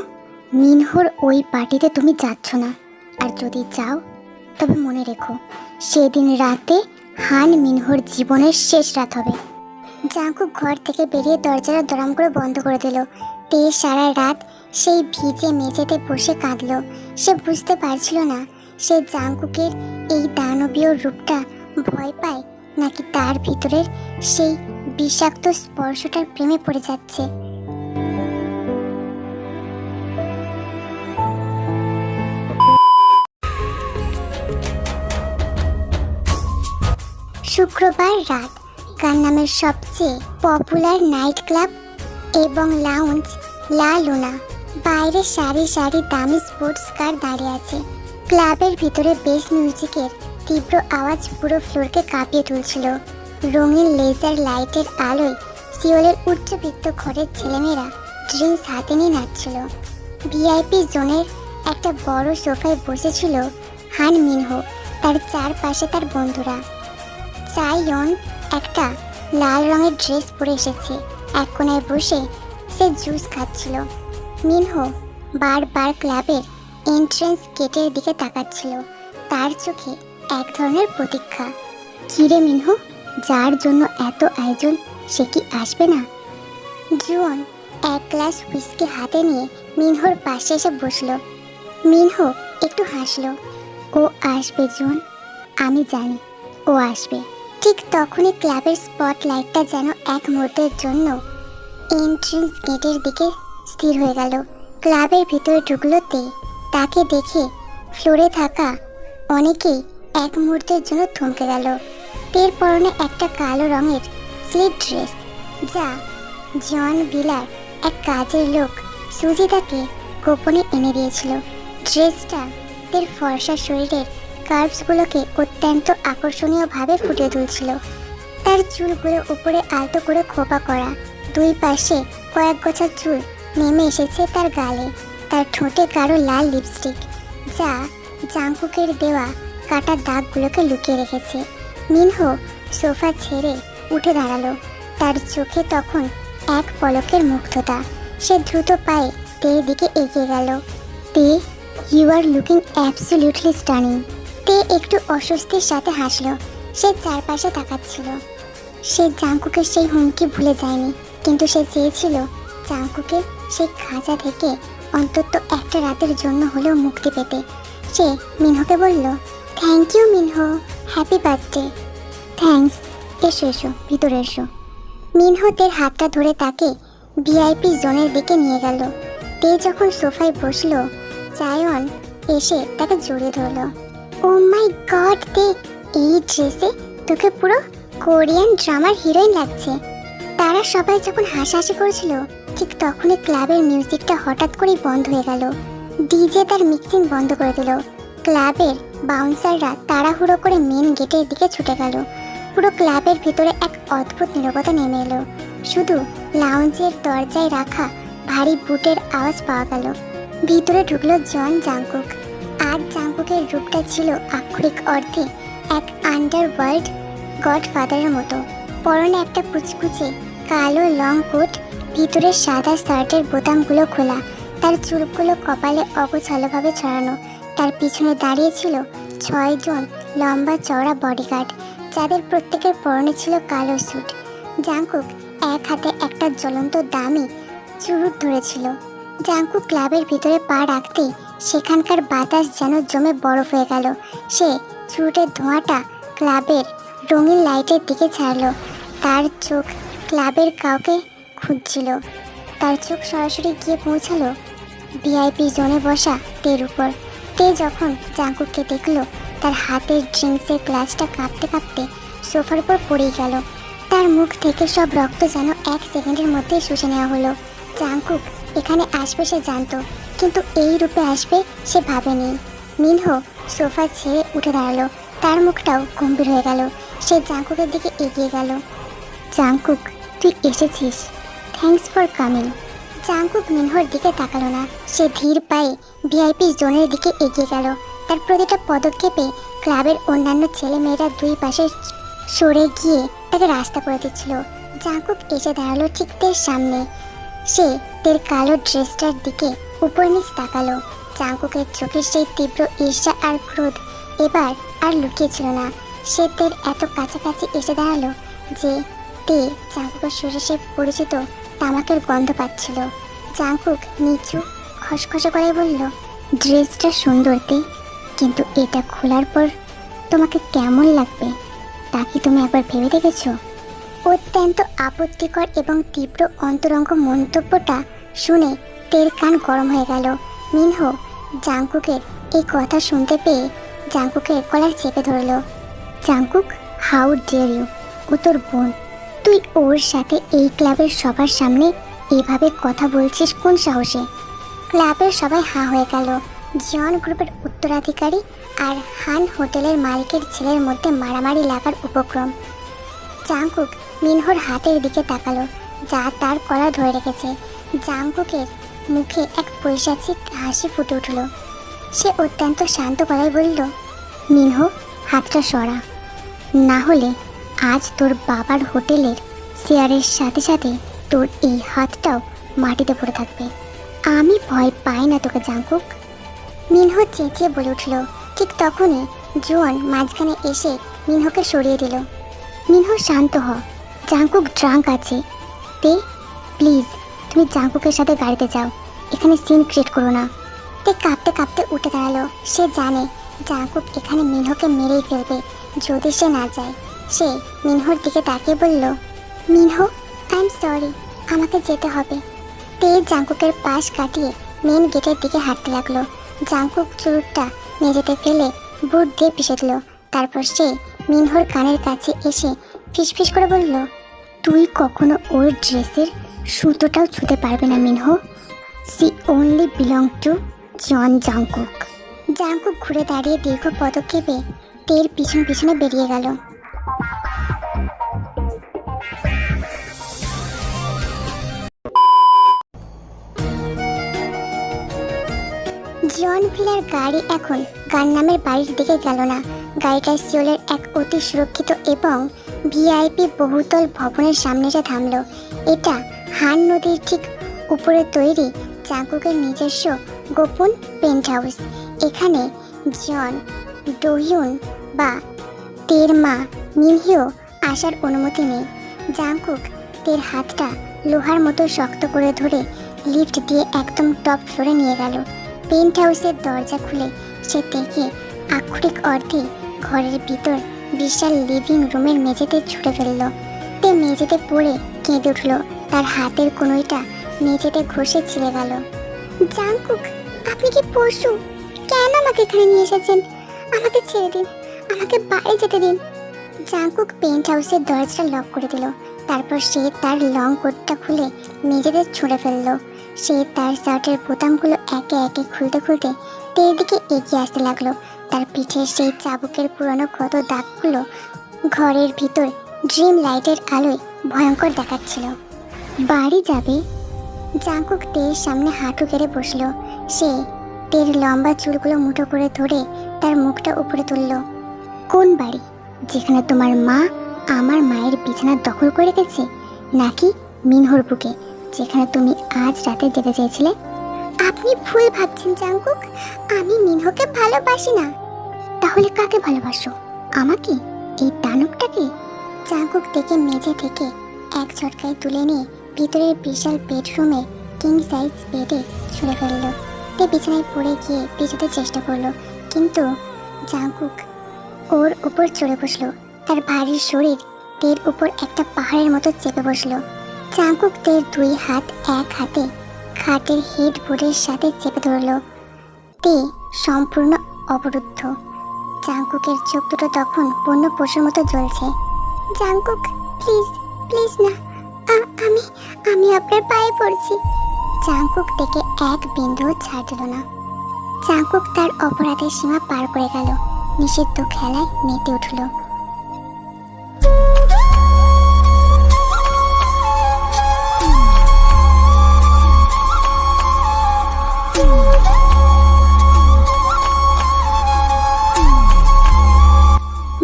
মিনহোর ওই পার্টিতে তুমি যাচ্ছ না। আর যদি যাও তবে মনে রেখো সেদিন রাতে হান মিনহোর জীবনের শেষ রাত হবে। জাংকুক ঘর থেকে বেরিয়ে দরজাটা দড়াম করে বন্ধ করে দিল। তে সারা রাত সেই ভিজে মেঝেতে বসে কাঁদল। সে বুঝতে পারছিল না সে জাংকুকের এই দানবীয় রূপটা ভয় পায় নাকি তার ভিতরের সেই বিষাক্ত স্পর্শটার প্রেমে পড়ে যাচ্ছে। শুক্রবার রাত কান্নামের সবচেয়ে পপুলার নাইট ক্লাব এবং লাউঞ্জ লা লুনা। বাইরে সারি সারি দামি স্পোর্টস কার দাঁড়িয়ে আছে। ক্লাবের ভিতরে বেস মিউজিকের তীব্র আওয়াজ পুরো ফ্লোরকে কাঁপিয়ে তুলছিল। রঙিন লেজার লাইটের আলোয় সিওলের উচ্চবিত্ত ঘরের ছেলেমেয়েরা ড্রিঙ্কস হাতে নিয়ে নাচছিল। ভিআইপি জোনের একটা বড় সোফায় বসেছিল হান মিনহো, তার চারপাশে তার বন্ধুরা। চাইয়ন একটা লাল রঙের ড্রেস পরে এসেছে, এক কোনায় বসে সে জুস খাচ্ছিল। মিনহো বারবার ক্লাবের এন্ট্রেন্স গেটের দিকে তাকাচ্ছিল, তার চোখে এক ধরনের প্রতীক্ষা। কিরে মিনহো, যার জন্য এত আয়োজন সে কি আসবে না? জুয়ন এক গ্লাস হুইস্কি হাতে নিয়ে মিনহোর পাশে এসে বসলো। মিনহো একটু হাসলো। ও আসবে জুয়ন, আমি জানি ও আসবে। ঠিক তখনই ক্লাবের স্পটলাইটটা যেন এক মুহূর্তের জন্য এন্ট্রেন্স গেটের দিকে স্থির হয়ে গেল। ক্লাবের ভিতরে ঢুকলোতে তাকে দেখে ফ্লোরে থাকা অনেকেই এক মুহূর্তের জন্য থমকে গেল। তের পরনে একটা কালো রঙের স্লিট ড্রেস, যা জন বিলার এক কাজের লোক সুজিতাকে গোপনে এনে দিয়েছিল। ড্রেসটা তের ফর্সা শরীরের কার্ভসগুলোকে অত্যন্ত আকর্ষণীয়ভাবে ফুটিয়ে তুলছিল। তার চুলগুলো উপরে আলতো করে খোপা করা, দুই পাশে কয়েক গোছা চুল নেমে এসেছে তার গালে। তার ঠোঁটে গাঢ় লাল লিপস্টিক, যা জাংকুকের দেওয়া কাটা দাগগুলোকে লুকিয়ে রেখেছে। মিনহো সোফা ছেড়ে উঠে দাঁড়ালো, তার চোখে তখন এক পলকের মুগ্ধতা। সে দ্রুত পায়ে তের দিকে এগিয়ে গেল। তে, you are looking absolutely stunning. তে একটু অস্বস্তির সাথে হাসলো। সে চারপাশে তাকাচ্ছিল। সে জাংকুকের সেই হুমকি ভুলে যায়নি, কিন্তু সে চেয়েছিল জাংকুকের সেই খাঁচা থেকে অন্তত একটা রাতের জন্য হলেও মুক্তি পেতে। সে মিনহোকে বলল, thank you Minho, happy birthday. Thanks, এসো এসো, ভিতরে এসো। মিনহো তের হাতটা ধরে তাকে ভিআইপি জোনের দিকে নিয়ে গেল। তে যখন সোফায় বসলো, চায়ন এসে তাকে জড়িয়ে ধরলো। ও মাই গড তে, এই ড্রেসে তোকে পুরো কোরিয়ান ড্রামার হিরোইন লাগছে। তারা সবাই যখন হাসাহাসি করেছিল, ঠিক তখনই ক্লাবের মিউজিকটা হঠাৎ করেই বন্ধ হয়ে গেল। ডিজে তার মিক্সিং বন্ধ করে দিল। ক্লাবের বাউন্সাররা তাড়াহুড়ো করে মেন গেটের দিকে ছুটে গেল। পুরো ক্লাবের ভিতরে এক অদ্ভুত নীরবতা নেমে এলো। শুধু লাউঞ্জের দরজায় রাখা ভারী বুটের আওয়াজ পাওয়া গেল। ভিতরে ঢুকলো জন জাংকুক। আর জাংকুকের রূপটা ছিল আক্ষরিক অর্থে এক আন্ডারওয়ার্ল্ড গডফাদারের মতো। পরনে একটা কুচকুচে কালো লং কোট, ভিতরে সাদা শার্টের বোতামগুলো খোলা, তার চুলগুলো কপালে অগোছালোভাবে ছড়ানো। তার পিছনে দাঁড়িয়ে ছিল 6 জন লম্বা চওড়া বডিগার্ড, যাদের প্রত্যেকের পরনে ছিল কালো স্যুট। জাংকুক এক হাতে একটা জ্বলন্ত দামি চুরুট ধরেছিল। জাংকুক ক্লাবের ভিতরে পা রাখতেই সেখানকার বাতাস যেন জমে বরফ হয়ে গেল। সে চুরুটের ধোঁয়াটা ক্লাবের রঙিন লাইটের দিকে ছাড়লো। তার চোখ ক্লাবের কাউকে খুঁজছিল। তার চোখ সরাসরি গিয়ে পৌঁছালো ভিআইপি জোনে বসা তের উপর। তে যখন জাংকুককে দেখলো, তার হাতের ড্রিঙ্কসের গ্লাসটা কাঁপতে কাঁপতে সোফার উপর পড়েই গেল। তার মুখ থেকে সব রক্ত যেন 1 সেকেন্ডের মধ্যেই শুষে নেওয়া হলো। জাংকুক এখানে আসবে সে জানতো, কিন্তু এই রূপে আসবে সে ভাবেনি। মিনহো সোফা ছেড়ে উঠে দাঁড়ালো, তার মুখটাও গম্ভীর হয়ে গেল। সে জাংকুকের দিকে এগিয়ে গেল। জাংকুক, তুই এসেছিস, থ্যাঙ্কস ফর কামিং। জাংকুক মিনহোর দিকে তাকালো না। সে ধীর পায়ে ভিআইপি জোনের দিকে এগিয়ে গেল। তার প্রতিটা পদক্ষেপে ক্লাবের অন্যান্য ছেলেমেয়েরা দুই পাশে সরে গিয়ে তাকে রাস্তা করে দিচ্ছিল। জাংকুক এসে দাঁড়ালো ঠিক তের সামনে। সে তের কালো ড্রেসটার দিকে উপর নিচ তাকালো। জাংকুকের চোখের সেই তীব্র ঈর্ষা আর ক্রোধ এবার আর লুকিয়েছিল না। সে তের এত কাছাকাছি এসে দাঁড়ালো যে তে জাংকুকের শরীরে সে পরিচিত তামাকের গন্ধ পাচ্ছিল। জাংকুক নিচু খসখসে করে বলল, ড্রেসটা সুন্দর তে, কিন্তু এটা খোলার পর তোমাকে কেমন লাগবে তা কি তুমি একবার ভেবে দেখেছো? অত্যন্ত আপত্তিকর এবং তীব্র অন্তরঙ্গ মন্তব্যটা শুনে তের কান গরম হয়ে গেল। মিনহো জাংকুকের এই কথা শুনতে পেয়ে জাংকুকের কলার চেপে ধরল। Jungkook, how dare you! ও তোর বোন, তুই ওর সাথে এই ক্লাবের সবার সামনে এভাবে কথা বলছিস কোন সাহসে? ক্লাবের সবাই হাঁ হয়ে গেল। জন গ্রুপের উত্তরাধিকারী আর হান হোটেলের মালিকের ছেলের মধ্যে মারামারি লাগার উপক্রম। জাংকুক মিনহোর হাতের দিকে তাকালো, যা তার কলা ধরে রেখেছে। জাংকুকের মুখে এক পৈশাচিক হাসি ফুটে উঠল। সে অত্যন্ত শান্ত গলায় বলল, মিনহো, হাতটা সরা, না হলে আজ তোর বাবার হোটেলের শেয়ারের সাথে সাথে তোর এই হাতটাও মাটিতে পড়ে থাকবে। আমি ভয় পাই না তোকে জাংকুক, মিনহো চেঁচিয়ে বলে উঠল। ঠিক তখনই জোয়ান মাঝখানে এসে মিনহোকে সরিয়ে দিল। মিনহো, শান্ত হ, জাংকুক ড্রাঙ্ক আছে। তে প্লিজ তুমি জাংকুকের সাথে গাড়িতে যাও, এখানে সিন ক্রিয়েট করো না। তে কাঁপতে কাঁপতে উঠে দাঁড়ালো। সে জানে জাংকুক এখানে মিনহোকে মেরেই ফেলবে যদি সে না যায়। সে মিনহোর দিকে তাকিয়ে বলল, মিনহো, আই এম সরি, আমাকে যেতে হবে। তে জাংকুকের পাশ কাটিয়ে মেন গেটের দিকে হাঁটতে লাগলো। জাংকুক চুরুটটা মেঝেতে ফেলে বুট দিয়ে পিষে দিল। তারপর সে মিনহোর কানের কাছে এসে ফিসফিস করে বলল, তুই কখনো ওর ড্রেসের সুতোটাও ছুঁতে পারবে না Minho. She only belong to Jeon Jungkook. Jungkook ঘুরে দাঁড়িয়ে দীর্ঘ পদক্ষেপে তের পিছন পিছনে বেরিয়ে গেল। জন ভিলার গাড়ি এখন গান্নামের বাড়ির দিকে গেল না। গাড়িটা সিওলের এক অতি সুরক্ষিত এবং ভিআইপি বহুতল ভবনের সামনে এসে থামলো। এটা হান নদীর ঠিক উপরে তৈরি জাংকুকের নিজস্ব গোপন পেন্ট হাউস। এখানে জন, ডোহিউন বা তের মা মিনহিও আসার অনুমতি নেই। জাংকুক তের হাতটা লোহার মতো শক্ত করে ধরে লিফট দিয়ে একদম টপ ফ্লোরে নিয়ে গেল। পেন্ট হাউসের দরজা খুলে সে দেখে আক্ষরিক অর্থে ঘরের ভিতর বিশাল লিভিং রুমের মেঝেতে ছুটে ফেলল। তে মেঝেতে পড়ে কেঁদে উঠল। তার হাতের কনুইটা মেঝেতে ঘষে ছিঁড়ে গেল। জাংকুক, আপনি কি পশু? কেন আমাকে এখানে নিয়ে এসেছেন? আমাকে ছেড়ে দিন, আমাকে বাড়ি যেতে দিন। জাংকুক পেন্ট হাউসের দরজাটা লক করে দিল। তারপর সে তার লং কোটটা খুলে মেঝেতে ছুঁড়ে ফেলল। সে তার শার্টের বোতামগুলো একে একে খুলতে খুলতে তের দিকে এগিয়ে আসতে লাগলো। তার পিঠে সেই চাবুকের পুরনো ক্ষত দাগগুলো ঘরের ভিতর ড্রিম লাইটের আলোয় ভয়ঙ্কর দেখাচ্ছিল। বাড়ি যাবে? জাংকুক তের সামনে হাঁটু গেড়ে বসলো। সে তের লম্বা চুলগুলো মুঠো করে ধরে তার মুখটা উপরে তুলল। কোন বাড়ি? যেখানে তোমার মা আমার মায়ের বিছানা দখল করে রেখেছে, নাকি মিনহোর বুকে যেখানে তুমি আজ রাতে যেতে চেয়েছিলে? আপনি ভুল ভাবছেন জাংকুক, আমি মিনহোকে ভালোবাসি না। তাহলে কাকে ভালোবাসো? আমাকে, এই দানবটাকে? জাংকুক থেকে মেঝে থেকে এক ঝটকায় তুলে নিয়ে ভিতরের বিশাল বেডরুমে কিং সাইজ বেডে ছুঁড়ে ফেললো। তে বিছানায় পড়ে গিয়ে পিছাতে চেষ্টা করলো, কিন্তু জাংকুক ওর উপর চড়ে বসলো। তার ভারী শরীর তের উপর একটা পাহাড়ের মতো চেপে বসলো। জাংকুক তের দুই হাত এক হাতে খাটের হেডবোর্ডের সাথে চেপে ধরলো। তে সম্পূর্ণ অবরুদ্ধ। জাংকুকের চোখ দুটো তখন বন্য পশুর মতো জ্বলছে। জাংকুক, প্লিজ, প্লিজ না, আমি আপনার পায়ে পড়ছি। জাংকুক থেকে এক বিন্দু ছাড় দিল না। জাংকুক তার অপরাধের সীমা পার করে গেল, নিষিদ্ধ খেলায় মেতে উঠল।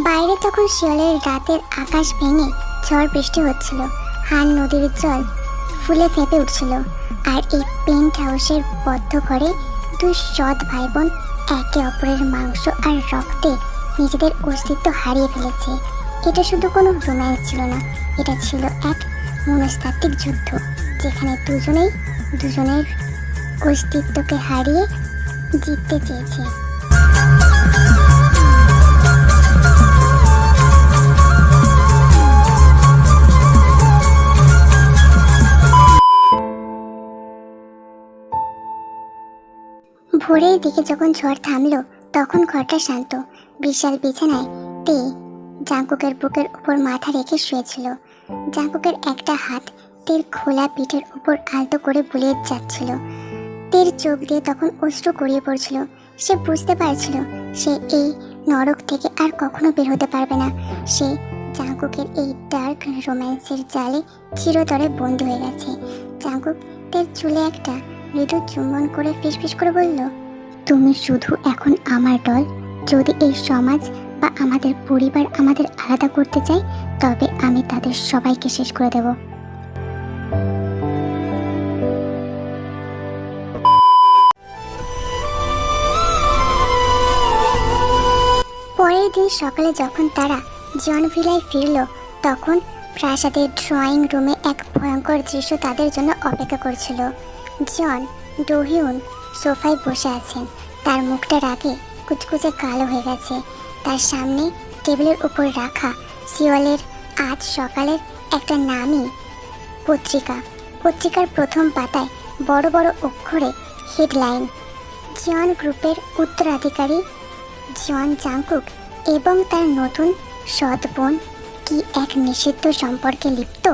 বাইরে তখন শিয়ালের রাতের আকাশ ভেঙে ঝড় বৃষ্টি হচ্ছিল। হান নদীর জল ফুলে ফেঁপে উঠছিল। আর এই পেন্ট হাউসের বদ্ধ ঘরে দুই সৎ ভাই বোন একে অপরের মাংস আর রক্তে নিজেদের অস্তিত্ব হারিয়ে ফেলেছে। এটা শুধু কোনো রোম্যান্স ছিল না, এটা ছিল এক মনস্তাত্ত্বিক যুদ্ধ, যেখানে দুজনের অস্তিত্বকে হারিয়ে জিততে চেয়েছে। ভোরের দিকে যখন ঝড় থামলো তখন ঘরটা শান্ত। বিশাল বিছানায় তে জাঙ্কুকের বুকের উপর মাথা রেখে শুয়েছিল। জাঙ্কুকের একটা হাত তের খোলা পিঠের উপর আলতো করে বুলিয়ে যাচ্ছিল। তের চোখ দিয়ে তখন অশ্রু গড়িয়ে পড়ছিল। সে বুঝতে পারছিল সে এই নরক থেকে আর কখনো বের হতে পারবে না। সে জাঙ্কুকের এই ডার্ক রোম্যান্সের জালে চিরতরে বন্দী হয়ে গেছে। জাঙ্কুক তের চুলে একটা মৃদু চুম্বন করে ফিসফিস করে বলল, তুমি শুধু এখন আমার ডল। যদি এই সমাজ বা আমাদের পরিবার আমাদের আলাদা করতে চায় তবে আমি তাদের সবাইকে শেষ করে দেব। পরের দিন সকালে যখন তারা জন ভিলায় ফিরল তখন প্রাসাদের ড্রয়িং রুমে এক ভয়ঙ্কর দৃশ্য তাদের জন্য অপেক্ষা করছিল। জন ডোহিউন সোফায় বসে আছেন। তার মুখটা রাগে কুচকুচে কালো হয়ে গেছে। তার সামনে টেবিলের উপর রাখা সিওলের আজ সকালের একটা নামী পত্রিকার প্রথম পাতায় বড় বড় অক্ষরে হেডলাইন, জন গ্রুপের উত্তরাধিকারী জন জাঙ্কুক এবং তার নতুন সৎ বোন কি এক নিষিদ্ধ সম্পর্কে লিপ্ত।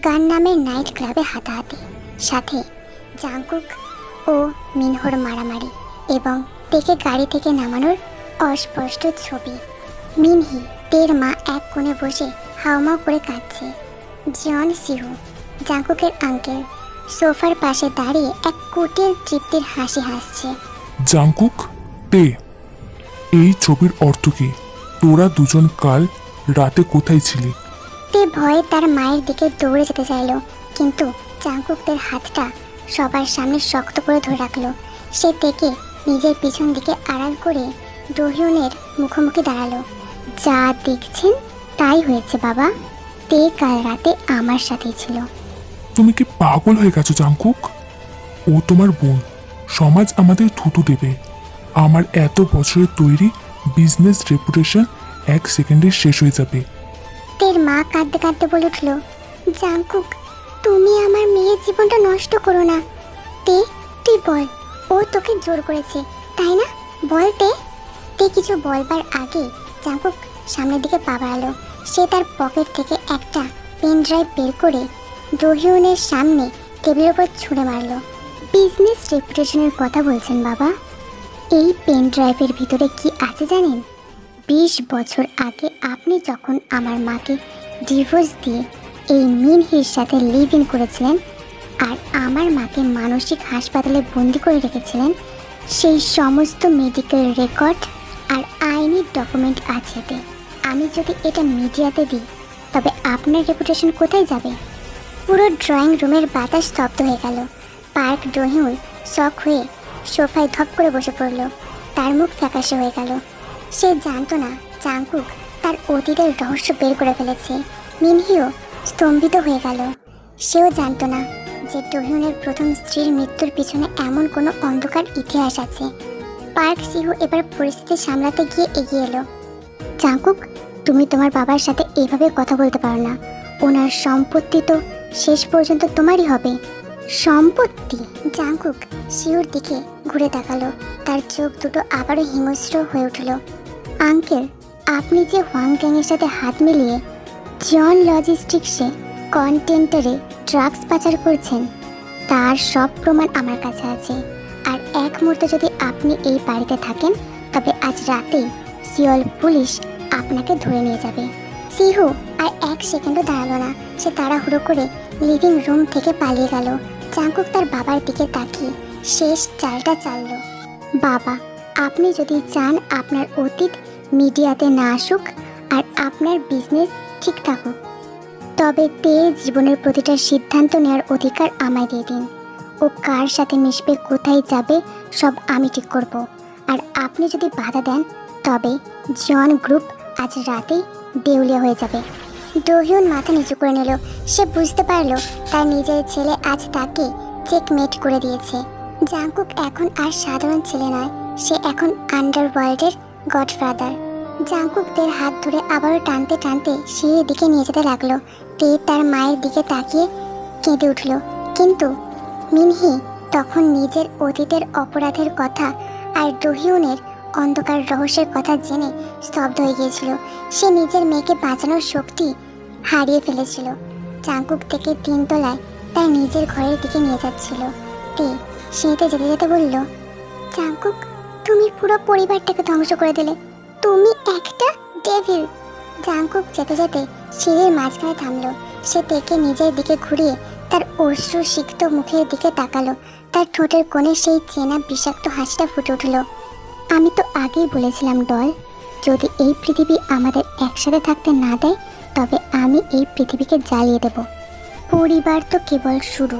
গান নামের নাইট ক্লাবে হাতাহাতি, সাথে জাঙ্কুক ও মিনহোর মারামারি এবং তেকে গাড়ি থেকে নামানোর অস্পষ্ট ছবি। মিনহি তের মা এক কোণে বসে হাউমাউ করে কাঁদছে। জন সিহু জাঙ্কুকের আঙ্কেল সোফার পাশে দাঁড়িয়ে এক কুটিল তৃপ্তির হাসি হাসছে। জাঙ্কুক, তে, এই ছবির অর্থ কি? তোরা দুজন কাল রাতে কোথায় ছিলি? তে ভয়ে তার মায়ের দিকে দৌড়ে যেতে চাইল, কিন্তু জাঙ্কুকদের হাতটা সবার সামনে শক্ত করে ধরে রাখলো। সে তেকে নিজের পিছন দিকে আড়াল করে ডোহিউনের মুখোমুখি দাঁড়ালো। যা দেখছেন তাই হয়েছে বাবা। তে কাল রাতে আমার সাথেই ছিল। তুমি কি পাগল হয়ে গেছো জাঙ্কুক? ও তোমার বোন। সমাজ আমাদের থুতু দেবে। আমার এত বছরের তৈরি বিজনেস রেপুটেশন এক সেকেন্ডে শেষ হয়ে যাবে। তের মা কাঁদতে কাঁদতে বলে উঠল, জাঙ্কুক তুমি আমার মেয়ের জীবনটা নষ্ট করো না। তে তুই বল, ও তোকে জোর করেছে তাই না? বল তে। তে কিছু বলবার আগে জাঙ্কুক সামনের দিকে পা বাড়ালো। সে তার পকেট থেকে একটা পেন ড্রাইভ বের করে ডোহিউনের সামনে টেবিলের উপর ছুঁড়ে মারল। বিজনেস রেপুটেশনের কথা বলছেন বাবা? এই পেন ড্রাইভের ভিতরে কি আছে জানেন? 20 বছর আগে আপনি যখন আমার মাকে ডিভোর্স দিয়ে এই মিনহির সাথে লিভ ইন করেছিলেন আর আমার মাকে মানসিক হাসপাতালে বন্দি করে রেখেছিলেন, সেই সমস্ত মেডিকেল রেকর্ড আর আইনি ডকুমেন্ট আছে এতে। আমি যদি এটা মিডিয়াতে দিই তবে আপনার রেপুটেশন কোথায় যাবে? পুরো ড্রয়িং রুমের বাতাস স্তব্ধ হয়ে গেল। পার্ক ডোহিউন শক হয়ে সোফায় ধপ করে বসে পড়ল। তার মুখ ফ্যাকাশে হয়ে গেল। সে জানতো না জাঙ্কুক তার অতীতের রহস্য বের করে ফেলেছে। মিনহিও স্তম্ভিত হয়ে গেল। সেও জানতো না যে ডোহিউনের প্রথম স্ত্রীর মৃত্যুর পিছনে এমন কোনো অন্ধকার ইতিহাস আছে। পার্ক সিহু এবার পরিস্থিতি সামলাতে গিয়ে এগিয়ে এলো। জাঙ্কুক, তুমি তোমার বাবার সাথে এইভাবে কথা বলতে পারো না। ওনার সম্পত্তি তো শেষ পর্যন্ত তোমারই হবে। সম্পত্তি? জাঙ্কুক সিহুর দিকে ঘুরে তাকালো। তার চোখ দুটো আবারও হিংস্র হয়ে উঠল। আঙ্কেল, আপনি যে হোয়াং গ্যাংয়ের সাথে হাত মিলিয়ে জন লজিস্টিক্সে কন্টেন্টারে ড্রাগস পাচার করছেন তার সব প্রমাণ আমার কাছে আছে। আর এক মুহূর্তে যদি আপনি এই বাড়িতে থাকেন তবে আজ রাতেই সিওল পুলিশ আপনাকে ধরে নিয়ে যাবে। সিহু আর এক সেকেন্ডও দাঁড়ালো না। সে তাড়াহুড়ো করে লিভিং রুম থেকে পালিয়ে গেল। জাঙ্কুক তার বাবার দিকে তাকিয়ে শেষ চালটা চালল। বাবা, আপনি যদি চান আপনার অতীত মিডিয়াতে না আসুক আর আপনার বিজনেস ঠিক থাকুক তবে তের জীবনের প্রতিটা সিদ্ধান্ত নেওয়ার অধিকার আমায় দিয়ে দিন। ও কার সাথে মিশবে, কোথায় যাবে, সব আমি ঠিক করব। আর আপনি যদি বাধা দেন তবে জন গ্রুপ আজ রাতেই দেউলিয়া হয়ে যাবে। ডোহিউন মাথা নিচু করে নিল। সে বুঝতে পারল তার নিজের ছেলে আজ তাকে চেকমেট করে দিয়েছে। জাঙ্কুক এখন আর সাধারণ ছেলে নয়, সে এখন আন্ডারওয়ার্ল্ডের গডফাদার। জাঙ্কুকদের হাত ধরে আবারও টানতে টানতে সিঁড়ির দিকে নিয়ে যেতে লাগলো। তে তার মায়ের দিকে তাকিয়ে কেঁদে উঠল। কিন্তু মিনহি তখন নিজের অতীতের অপরাধের কথা আর রহিউনের অন্ধকার রহস্যের কথা জেনে স্তব্ধ হয়ে গিয়েছিল। সে নিজের মেয়েকে বাঁচানোর শক্তি হারিয়ে ফেলেছিল। চাঙ্কুক থেকে 3 তলায় তার নিজের ঘরের দিকে নিয়ে যাচ্ছিল। তে সিঁড়িতে যেতে যেতে বলল, চাঙ্কুক, তুমি পুরো পরিবারটাকে ধ্বংস করে দিলে। তুমি একটা ডেভিল। চাঙ্কুক যেতে যেতে সিঁড়ির মাঝখানে থামলো। সে তেকে নিজের দিকে ঘুরিয়ে তার অশ্রু সিক্ত মুখের দিকে তাকালো। তার ঠোঁটের কোণে সেই চেনা বিষাক্ত হাসিটা ফুটে উঠল। আমি তো আগেই বলেছিলাম ডল, যদি এই পৃথিবী আমাদের একসাথে থাকতে না দেয় তবে আমি এই পৃথিবীকে জ্বালিয়ে দেব। পরিবার তো কেবল শুরু।